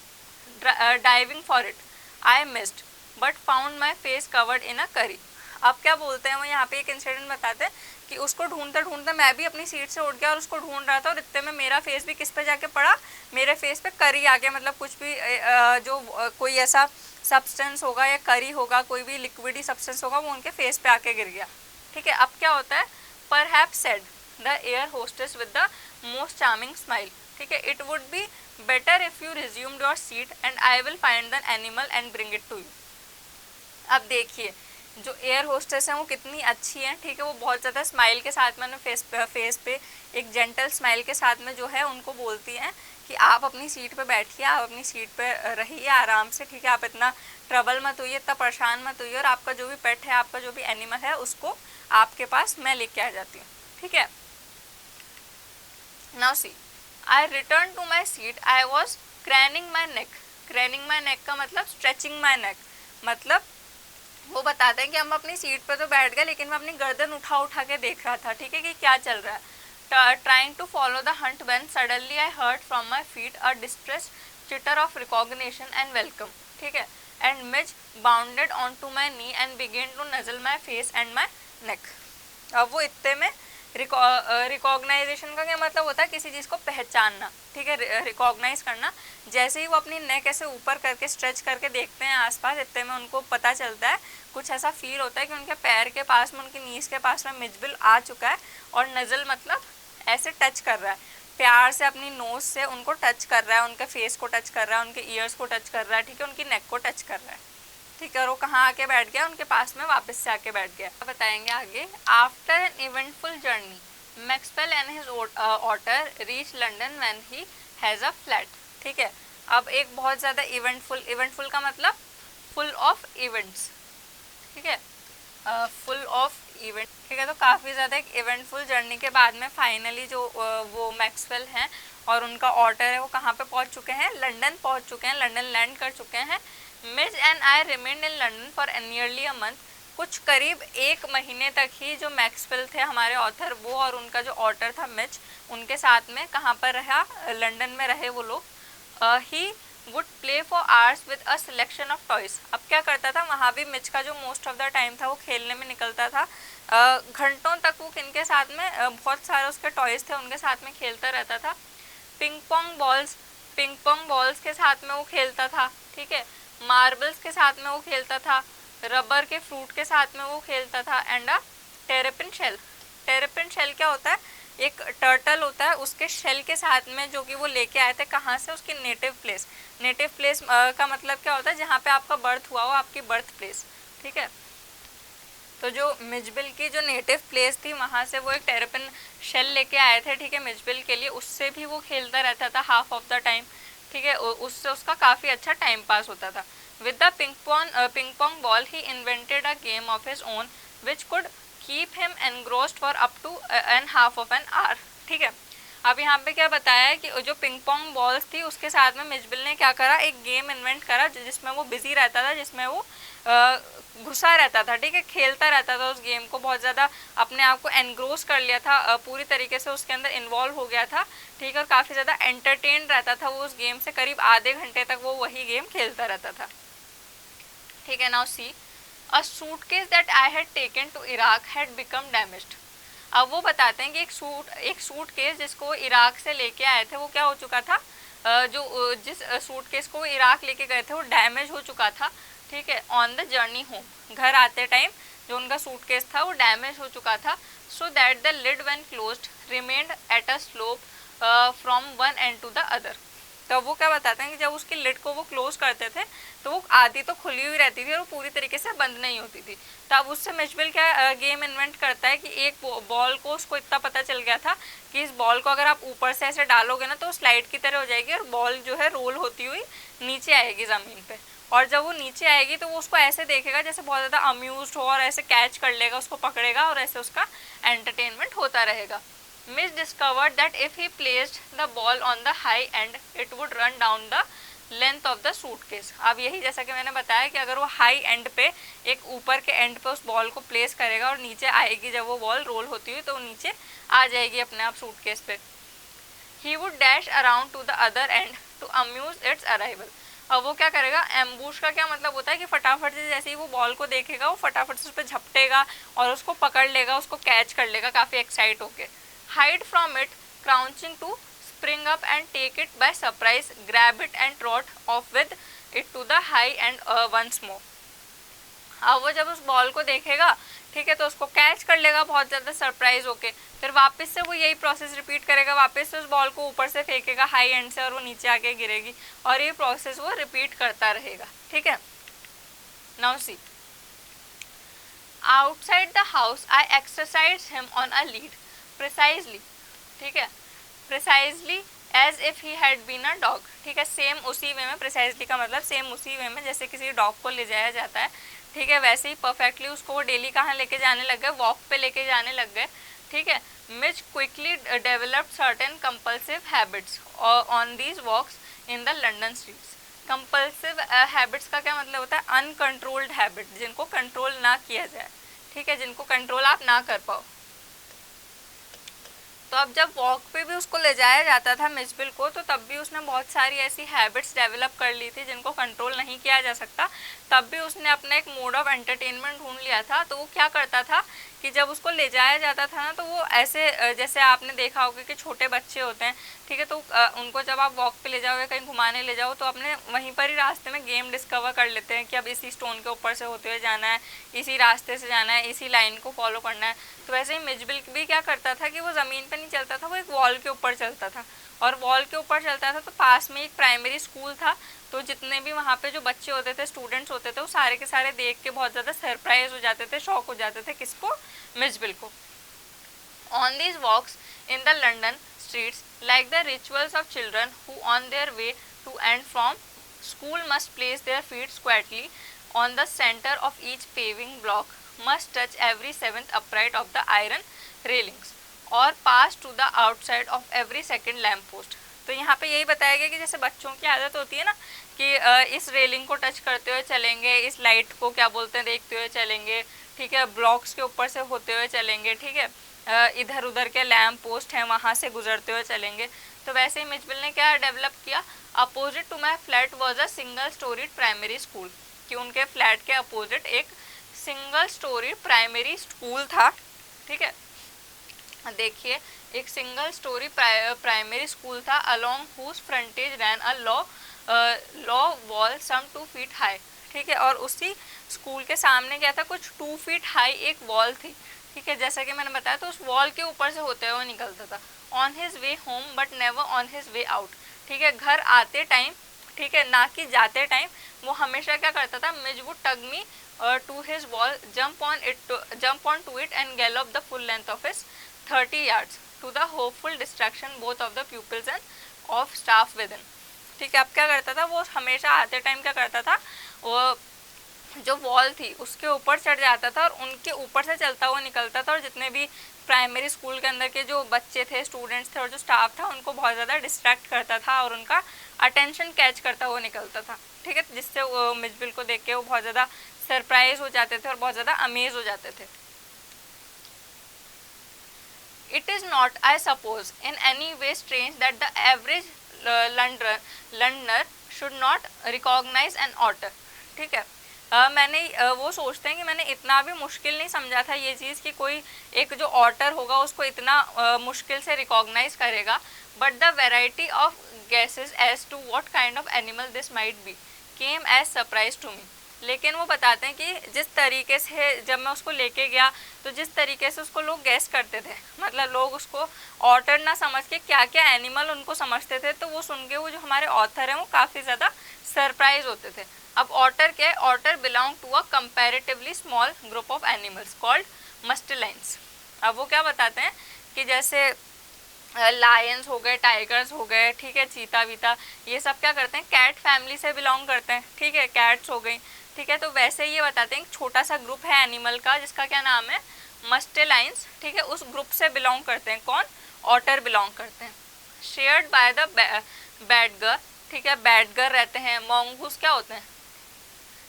diving for it I missed but found my face covered in a curry. अब क्या बोलते हैं वो यहाँ पे एक इंसिडेंट बताते हैं कि उसको ढूंढते ढूंढते मैं भी अपनी सीट से उठ गया और उसको ढूंढ रहा था, और इतने में मेरा फेस भी किस पे जाके पड़ा, मेरे फेस पे करी आ गया। मतलब कुछ भी जो कोई ऐसा सब्सटेंस होगा या करी होगा, कोई भी लिक्विडी सब्सटेंस होगा, वो उनके फेस पे आके गिर गया। ठीक है, अब क्या होता है, perhaps said the air hostess with the most charming smile. ठीक है, it would be better if you resumed your seat and I will find the animal and bring it to you. अब देखिए जो एयर होस्टेस है वो कितनी अच्छी है। ठीक है, वो बहुत ज़्यादा स्माइल के साथ में फेस पे एक जेंटल स्माइल के साथ में जो है उनको बोलती हैं कि आप अपनी सीट पे बैठिए, आप अपनी सीट पे रहिए आराम से। ठीक है, आप इतना ट्रबल मत होइए, इतना परेशान मत होइए, और आपका जो भी पेट है, आपका जो भी एनिमल है, उसको आपके पास मैं लेके आ जाती हूँ। ठीक है, now see I return to my seat, I was craning my neck. Craning my neck का मतलब स्ट्रेचिंग माई नेक, मतलब वो बताते हैं कि हम अपनी सीट पर तो बैठ गए लेकिन मैं अपनी गर्दन उठा उठा के देख रहा था। ठीक है, कि क्या चल रहा है। Trying to follow the hunt when suddenly I heard from my feet a distress chitter of recognition and welcome. ठीक है, and Mij bounded on to my knee and began to nuzzle my face and my neck. अब वो इतने में recognition का क्या मतलब होता है, किसी चीज़ को पहचानना। ठीक है, रिकॉग्नाइज करना। जैसे ही वो अपनी नेक ऐसे ऊपर करके स्ट्रेच करके देखते हैं आसपास, इतने में उनको पता चलता है, कुछ ऐसा फील होता है कि उनके पैर के पास में, उनकी नीज के पास में मिजबिल आ चुका है, और नज़ल मतलब ऐसे टच कर रहा है, प्यार से अपनी नोज से उनको टच कर रहा है, उनके फेस को टच कर रहा है, उनके ईयर्स को टच कर रहा है। ठीक है, उनकी नेक को टच कर रहा है। ठीक है, और वो कहाँ आके बैठ गया, उनके पास में वापस से आके बैठ गया। बताएंगे आगे। After an eventful journey Maxwell and his otter reach London when he has a flat. ठीक है, अब एक बहुत ज़्यादा इवेंटफुल का मतलब फुल ऑफ इवेंट्स। ठीक है, फुल ऑफ इवेंट। ठीक है, तो काफ़ी ज़्यादा एक इवेंटफुल जर्नी के बाद में फाइनली जो वो मैक्सवेल हैं और उनका ऑटर है वो कहाँ पे पहुँच चुके हैं, लंदन पहुँच चुके हैं, लंदन लैंड कर चुके हैं। मिज and I remained in London for nearly a month. कुछ करीब 1 महीने तक ही जो मैक्सवेल थे हमारे ऑथर, वो और उनका जो ऑटर था मिच, उनके साथ में कहाँ पर रहा, लंदन में रहे वो लोग। He would play for hours with a selection of toys. अब क्या करता था वहाँ भी, मिच का जो मोस्ट ऑफ द टाइम था वो खेलने में निकलता था। घंटों तक वो किनके साथ में, बहुत सारे उसके टॉयज थे, उनके साथ में खेलता रहता था। पिंग पोंग बॉल्स के साथ में वो खेलता था। ठीक है, मार्बल्स के साथ में वो खेलता था, रबर के फ्रूट के साथ में वो खेलता था, एंड अ टेरेपिन शेल। टेरेपिन शेल क्या होता है, एक टर्टल होता है, उसके शेल के साथ में, जो कि वो लेके आए थे कहाँ से, उसकी नेटिव प्लेस। नेटिव प्लेस का मतलब क्या होता है, जहाँ पे आपका बर्थ हुआ हो, आपकी बर्थ प्लेस। ठीक है, तो जो मिजबिल की जो नेटिव प्लेस थी वहाँ से वो एक टेरेपिन शेल लेके आए थे। ठीक है, मिजबिल के लिए, उससे भी वो खेलता रहता था हाफ ऑफ द टाइम। ठीक है, उससे उसका काफ़ी अच्छा टाइम पास होता था। With the ping pong ball he invented a game of his own which could keep him engrossed for up to an half of an hour. ठीक है, अब यहाँ पे क्या बताया है कि जो पिंग पोंग बॉल्स थी उसके साथ में मिजबिल ने क्या करा, एक गेम इन्वेंट करा जिसमें वो बिजी रहता था, जिसमें वो घुसा रहता था। ठीक है, खेलता रहता था उस गेम को, बहुत ज़्यादा अपने आप को एनग्रोस कर लिया था, पूरी तरीके से उसके अंदर इन्वॉल्व हो गया था। ठीक है, और काफ़ी ज़्यादा एंटरटेन रहता था वो उस गेम से, करीब आधे घंटे तक वो वही गेम खेलता रहता था। ठीक है, now see a suitcase that I had taken to Iraq had become damaged. अब वो बताते हैं कि एक सूटकेस जिसको इराक से लेके आए थे वो क्या हो चुका था, जिस सूटकेस को वो इराक लेके गए थे वो डैमेज हो चुका था। ठीक है, ऑन द जर्नी होम, घर आते टाइम जो उनका सूटकेस था वो डैमेज हो चुका था। So that the lid when closed remained at a slope from one end to the other. तो वो क्या बताते हैं कि जब उसकी लिड को वो क्लोज करते थे तो वो आधी तो खुली हुई रहती थी और वो पूरी तरीके से बंद नहीं होती थी। तब उससे मिजबिल क्या गेम इन्वेंट करता है कि एक बॉल को, उसको इतना पता चल गया था कि इस बॉल को अगर आप ऊपर से ऐसे डालोगे ना तो स्लाइड की तरह हो जाएगी और बॉल जो है रोल होती हुई नीचे आएगी ज़मीन पे, और जब वो नीचे आएगी तो वो उसको ऐसे देखेगा जैसे बहुत ज़्यादा अम्यूज्ड हो और ऐसे कैच कर लेगा, उसको पकड़ेगा और ऐसे उसका एंटरटेनमेंट होता रहेगा। Mitch discovered that if he placed the ball on the high end, it would run down the length of the suitcase. अब यही जैसा कि मैंने बताया कि अगर वो हाई एंड पे एक ऊपर के एंड पे उस बॉल को प्लेस करेगा और नीचे आएगी, जब वो बॉल रोल होती हुई तो वो नीचे आ जाएगी अपने आप सूटकेस पे। He would dash around to the other end to amuse its arrival. अब वो क्या करेगा, एम्बूश का क्या मतलब होता है कि फटाफट से जैसे ही वो बॉल को देखेगा वो फटाफट से उस पर झपटेगा और उसको पकड़ लेगा, उसको कैच कर लेगा काफ़ी एक्साइट होके। Hide from it, crouching to spring up and take it by surprise, grab it and trot off with it to the high and once more। अब वो जब उस बॉल को देखेगा, ठीक है, तो उसको कैच कर लेगा बहुत ज़्यादा सरप्राइज होके, फिर वापस से वो यही प्रोसेस रिपीट करेगा, वापस से उस बॉल को ऊपर से फेंकेगा हाई एंड से और वो नीचे आके गिरेगी, और ये प्रोसेस वो रिपीट करता रहेगा। ठीक है, now see, outside the house I exercise him on a lead precisely, ठीक है, precisely as if he had been a dog. ठीक है, सेम उसी वे में, प्रिसाइजली का मतलब सेम उसी वे में जैसे किसी डॉग को ले जाया जाता है, ठीक है, वैसे ही परफेक्टली उसको वो डेली कहाँ लेके जाने लग गए, वॉक पे लेके जाने लग गए। ठीक है, Mij quickly developed certain compulsive habits on these walks in the London streets. Compulsive habits का क्या मतलब होता है, अनकंट्रोल्ड हैबिट, जिनको कंट्रोल ना किया जाए, ठीक है, जिनको कंट्रोल आप ना कर पाओ। तो अब जब वॉक पे भी उसको ले जाया जाता था मिचबिल को, तो तब भी उसने बहुत सारी ऐसी हैबिट्स डेवलप कर ली थी जिनको कंट्रोल नहीं किया जा सकता। तब भी उसने अपना एक मोड ऑफ एंटरटेनमेंट ढूंढ लिया था। तो वो क्या करता था कि जब उसको ले जाया जाता था ना, तो वो ऐसे जैसे आपने देखा होगा कि छोटे बच्चे होते हैं, ठीक है, तो उनको जब आप वॉक पे ले जाओ या कहीं घुमाने ले जाओ, तो अपने वहीं पर ही रास्ते में गेम डिस्कवर कर लेते हैं कि अब इसी स्टोन के ऊपर से होते हुए जाना है, इसी रास्ते से जाना है, इसी लाइन को फॉलो करना है। तो वैसे ही मिचबिल भी क्या करता था कि वो ज़मीन पर नहीं चलता था, वो एक वॉल के ऊपर चलता था, और वॉल के ऊपर चलता था तो पास में एक प्राइमरी स्कूल था। तो जितने भी वहाँ पे जो बच्चे होते थे, स्टूडेंट्स होते थे, वो सारे के सारे देख के बहुत ज़्यादा सरप्राइज हो जाते थे, शॉक हो जाते थे, किसको, मिचबिल को। On these walks in the London streets, like the rituals of children who on their way to and from school must place their feet squarely on the center of each paving block, must touch every seventh upright of the iron railings or pass to the outside of every second lamp post। तो यहाँ पे यही बताया गया कि जैसे बच्चों की आदत होती है ना कि इस रेलिंग को टच करते हुए चलेंगे, इस लाइट को क्या बोलते हैं देखते हुए चलेंगे, ठीक है, ब्लॉक्स के ऊपर से होते हुए चलेंगे, ठीक है, इधर उधर के लैम्प पोस्ट हैं वहाँ से गुजरते हुए चलेंगे। तो वैसे ही मिचबिल ने क्या डेवलप किया, opposite to my flat was a single storied primary school, कि उनके फ्लैट के अपोजिट एक सिंगल स्टोरी प्राइमरी स्कूल था। ठीक है, देखिए एक सिंगल स्टोरी प्राइमरी स्कूल था, along whose frontage ran a low wall some 2 feet high. ठीक है, और उसी स्कूल के सामने क्या था, कुछ 2 फीट हाई एक वॉल थी। ठीक है, जैसा कि मैंने बताया, तो उस वॉल के ऊपर से होते हुए निकलता था। On his way home but never on his way out. ठीक है, घर आते टाइम, ठीक है, ना कि जाते टाइम, वो हमेशा क्या करता था, Mij would tug me to his wall, jump on to it and gallop the full length of his 30 yards to the hopeful distraction both of the pupils and of staff within। ठीक है, अब क्या करता था, वो हमेशा आते time क्या करता था, वो जो वॉल थी उसके ऊपर चढ़ जाता था और उनके ऊपर से चलता हुआ निकलता था, और जितने भी प्राइमरी स्कूल के अंदर के जो बच्चे थे, स्टूडेंट्स थे और जो स्टाफ था, उनको बहुत ज़्यादा डिस्ट्रैक्ट करता था और उनका अटेंशन कैच करता हुआ निकलता था। ठीक है, जिससे वो मिचबिल को देख के वो बहुत ज़्यादा सरप्राइज हो जाते थे और बहुत ज़्यादा अमेज हो जाते थे। It is not, I suppose, in any way strange that the average Londoner should not recognize an otter। ठीक है, मैंने वो सोचते हैं कि मैंने इतना भी मुश्किल नहीं समझा था ये चीज़ कि कोई एक जो ऑटर होगा उसको इतना मुश्किल से रिकॉग्नाइज करेगा। But the variety of guesses as to what kind of animal this might be came as surprise to me. लेकिन वो बताते हैं कि जिस तरीके से जब मैं उसको लेके गया, तो जिस तरीके से उसको लोग गैस करते थे, मतलब लोग उसको ऑटर ना समझ के क्या क्या एनिमल उनको समझते थे, तो वो सुन के वो जो हमारे ऑथर हैं वो काफ़ी ज़्यादा सरप्राइज होते थे। अब ऑटर क्या है, otter belong to a comparatively small group of animals called mustelines. अब वो क्या बताते हैं कि जैसे लायंस हो गए, टाइगर्स हो गए, ठीक है, चीता वीता, ये सब क्या करते हैं, कैट फैमिली से बिलोंग करते हैं। ठीक है, कैट्स हो गई। ठीक है, तो वैसे ये बताते हैं एक छोटा सा ग्रुप है एनिमल का जिसका क्या नाम है, मस्टेलाइंस। ठीक है, उस ग्रुप से बिलोंग करते हैं कौन, ऑटर बिलोंग करते हैं। शेयर्ड बाय द बैडगर ठीक है, बैडगर रहते हैं, मॉन्गूस क्या होते हैं,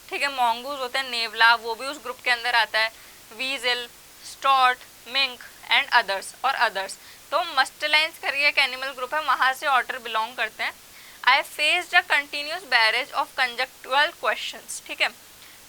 ठीक है, मॉन्गूस होते हैं, नेवला वो भी उस ग्रुप के अंदर आता है, वीजल, स्टॉर्ट, मिंक एंड अदर्स और अदर्स। तो मस्टलाइंस करके एक एनिमल ग्रुप है, वहां से ऑटर बिलोंग करते हैं। I faced a continuous barrage of conjectural questions, ठीक है,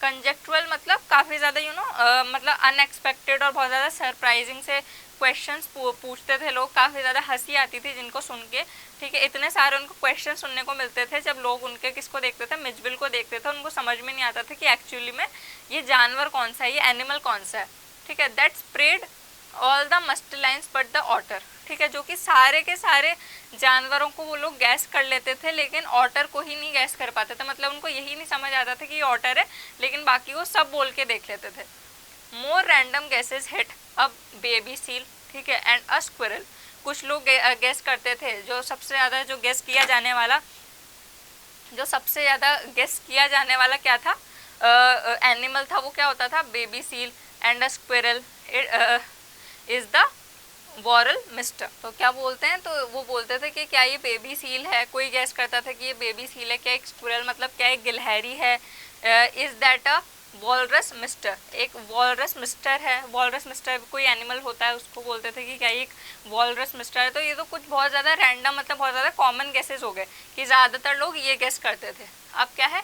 कंजक्चुअल मतलब काफ़ी ज़्यादा मतलब अनएक्सपेक्टेड और बहुत ज़्यादा सरप्राइजिंग से क्वेश्चंस पूछते थे लोग, काफ़ी ज़्यादा हंसी आती थी जिनको सुन के, ठीक है, इतने सारे उनको क्वेश्चन सुनने को मिलते थे जब लोग उनके किसको देखते थे, मिचबिल को देखते थे, उनको समझ में नहीं आता था कि एक्चुअली में ये जानवर कौन सा है, ये एनिमल कौन सा है, ठीक है, that spread all the mustelines but the otter, ठीक है, जो कि सारे के सारे जानवरों को वो लोग गैस कर लेते थे लेकिन ऑटर को ही नहीं गैस कर पाते थे, मतलब उनको यही नहीं समझ आता था कि ये ऑटर है, लेकिन बाकी वो सब बोल के देख लेते थे। More random guesses hit a baby seal, ठीक है, एंड अ स्क्विरल, कुछ लोग गैस करते थे, जो सबसे ज़्यादा जो गैस किया जाने वाला क्या था, एनिमल था, वो क्या होता था, baby seal and a squirrel is the वॉरल mister. तो क्या बोलते हैं, तो वो बोलते थे कि क्या ये बेबी सील है, कोई गैस करता था कि ये बेबी सील है, क्या एक स्क्विरल मतलब क्या एक गिलहरी है, is that a walrus mister, एक वॉलरस मिस्टर है, वॉलरस मिस्टर कोई एनिमल होता है उसको बोलते थे कि क्या ये एक वॉलरस मिस्टर है। तो ये तो कुछ बहुत ज़्यादा रैंडम मतलब बहुत ज़्यादा कॉमन गेसेस हो गए कि ज़्यादातर लोग ये गेस करते थे। अब क्या है,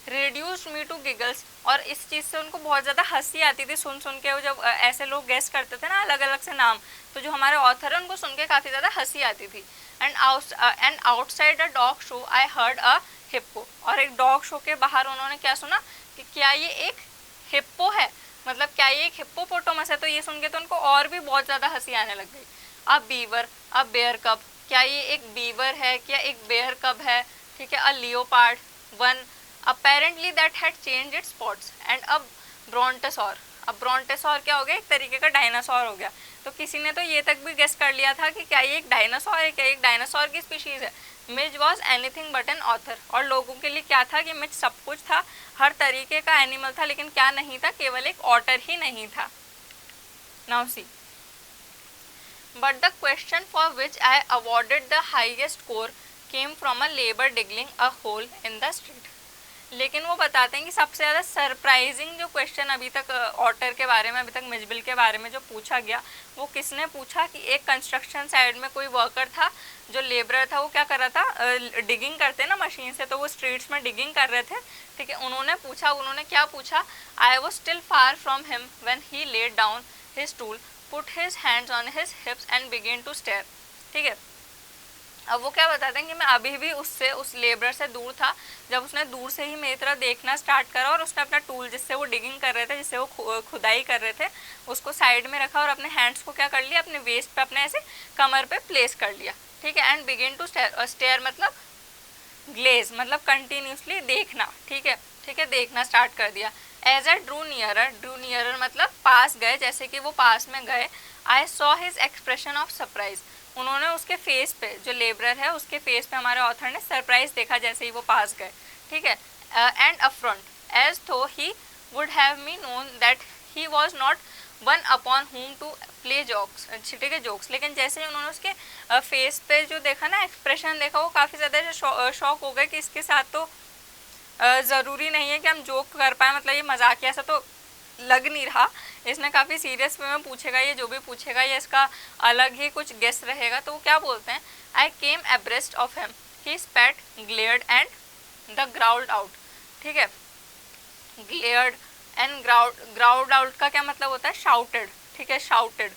रिड्यूस मी टू गिगल्स, और इस चीज़ से उनको बहुत ज़्यादा हंसी आती थी सुन सुन के, वो जब ऐसे लोग गेस करते थे ना अलग अलग से नाम, तो जो हमारे ऑथर है उनको सुन के काफ़ी ज़्यादा हंसी आती थी। And outside a dog show I heard a hippo, और एक डॉग शो के बाहर उन्होंने क्या सुना कि क्या ये एक हिप्पो है, मतलब क्या ये एक हिप्पोपोटामस है, तो ये सुन के तो उनको और भी बहुत ज़्यादा हंसी आने लग गई। अब बीवर, अब बेयर कब, क्या ये एक बीवर है, क्या एक बेयर कब है, ठीक है, a leopard one apparently that had changed its spots and अब ब्रोंटोसॉर, अब ब्रोंटोसॉर क्या हो गया, एक तरीके का डायनासोर हो गया। तो किसी ने तो ये तक भी गेस कर लिया था कि क्या ये एक डायनासोर है, क्या एक डायनासोर की स्पीशीज है। Mitch was anything but an author, और लोगों के लिए क्या था कि मिच सब कुछ था, हर तरीके का एनिमल था, लेकिन क्या नहीं था, केवल एक ऑटर ही नहीं था। Now see, but the question for which I awarded the highest score came from a labour digging a hole in the street. लेकिन वो बताते हैं कि सबसे ज़्यादा सरप्राइजिंग जो क्वेश्चन अभी तक ऑटर के बारे में, अभी तक मिचबिल के बारे में जो पूछा गया, वो किसने पूछा कि एक कंस्ट्रक्शन साइड में कोई वर्कर था, जो लेबरर था, वो क्या कर रहा था, डिगिंग करते ना मशीन से, तो वो स्ट्रीट्स में डिगिंग कर रहे थे, ठीक है, उन्होंने क्या पूछा, I was still far from him when he laid down his tool, put his hands on his hips and begin to stare, ठीक है। अब वो क्या बताते हैं कि मैं अभी भी उस लेबर से दूर था जब उसने दूर से ही मेरी तरफ देखना स्टार्ट करा, और उसने अपना टूल जिससे वो डिगिंग कर रहे थे, जिससे वो खुदाई कर रहे थे, उसको साइड में रखा और अपने हैंड्स को क्या कर लिया, अपने वेस्ट पे, अपने ऐसे कमर पे प्लेस कर लिया, ठीक है। एंड बिगिन टू स्टेयर मतलब ग्लेज मतलब कंटिन्यूसली देखना, ठीक है, देखना स्टार्ट कर दिया। एज ए ड्रू नियरर मतलब पास गए, जैसे कि वो पास में गए, I saw his expression of surprise, उन्होंने उसके फेस पे, जो लेबरर है उसके फेस पे हमारे ऑथर ने सरप्राइज देखा जैसे ही वो पास गए, ठीक है। And affront as though he would have me known that he was not one upon home to play jokes, ठीक है, जोक्स, लेकिन जैसे ही उन्होंने उसके फेस पे जो देखा ना, एक्सप्रेशन देखा, वो काफ़ी ज़्यादा शॉक हो गए कि इसके साथ तो ज़रूरी नहीं है कि हम जोक कर पाए, मतलब ये मजाकिया ऐसा तो लग नहीं रहा, इसने काफ़ी सीरियस वे में पूछेगा, ये जो भी पूछेगा ये इसका अलग ही कुछ गेस रहेगा। तो वो क्या बोलते हैं, I came abreast of him, he spat, glared and the growled out, ठीक है, ग्लेयर्ड एंड ग्राउल्ड आउट का क्या मतलब होता है, शाउटेड, ठीक है, शाउटेड।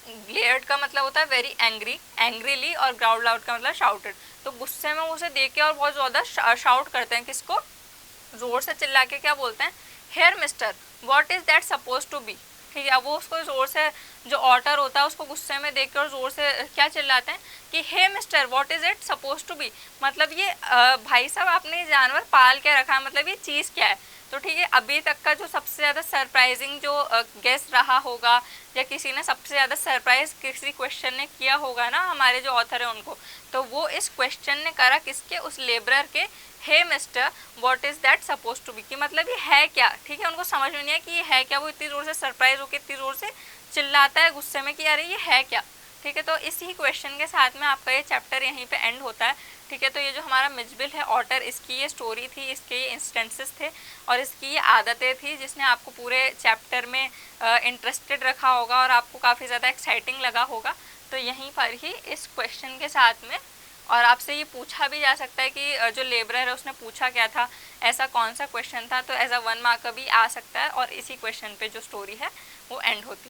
ग्लेयर्ड का मतलब होता है वेरी एंग्री, एंग्रीली, और ग्राउल्ड आउट का मतलब शाउटेड। तो गुस्से में उसे देख के और बहुत ज़्यादा शाउट करते हैं, किसको, जोर से चिल्ला के क्या बोलते हैं, here mister what is that suppose to be, ठीक है। अब वो उसको ज़ोर से, जो ऑटर होता है उसको गुस्से में देख के और ज़ोर से क्या चिल्लाते हैं कि hey mister what is it suppose to be, मतलब ये भाई साहब आपने ये जानवर पाल के रखा है, मतलब ये चीज़ क्या है। तो ठीक है, अभी तक का जो सबसे ज़्यादा सरप्राइजिंग जो गेस रहा होगा, या किसी ने सबसे ज़्यादा सरप्राइज किसी क्वेश्चन ने किया होगा ना हमारे जो ऑथर है उनको, तो वो इस क्वेश्चन ने करा किसके, उस लेबरर के, hey mister what is that suppose to be, कि मतलब ये है क्या, ठीक है। उनको समझ में नहीं है कि ये है क्या, वो इतनी ज़ोर से सरप्राइज होकर इतनी ज़ोर से चिल्लाता है गुस्से में कि अरे ये है क्या, ठीक है। तो इसी क्वेश्चन के साथ में आपका ये चैप्टर यहीं पे एंड होता है। ठीक है। तो ये जो हमारा मिचबिल है ऑटर, इसकी ये स्टोरी थी, इसके ये इंस्टेंसेस थे और इसकी ये आदतें थी जिसने आपको पूरे चैप्टर में इंटरेस्टेड रखा होगा और आपको काफ़ी ज़्यादा एक्साइटिंग लगा होगा। तो यहीं पर ही इस क्वेश्चन के साथ में और आपसे ये पूछा भी जा सकता है कि जो लेबरर है उसने पूछा क्या था, ऐसा कौन सा क्वेश्चन था, तो एज अ 1 मार्क भी आ सकता है और इसी क्वेश्चन पे जो स्टोरी है वो एंड होती है।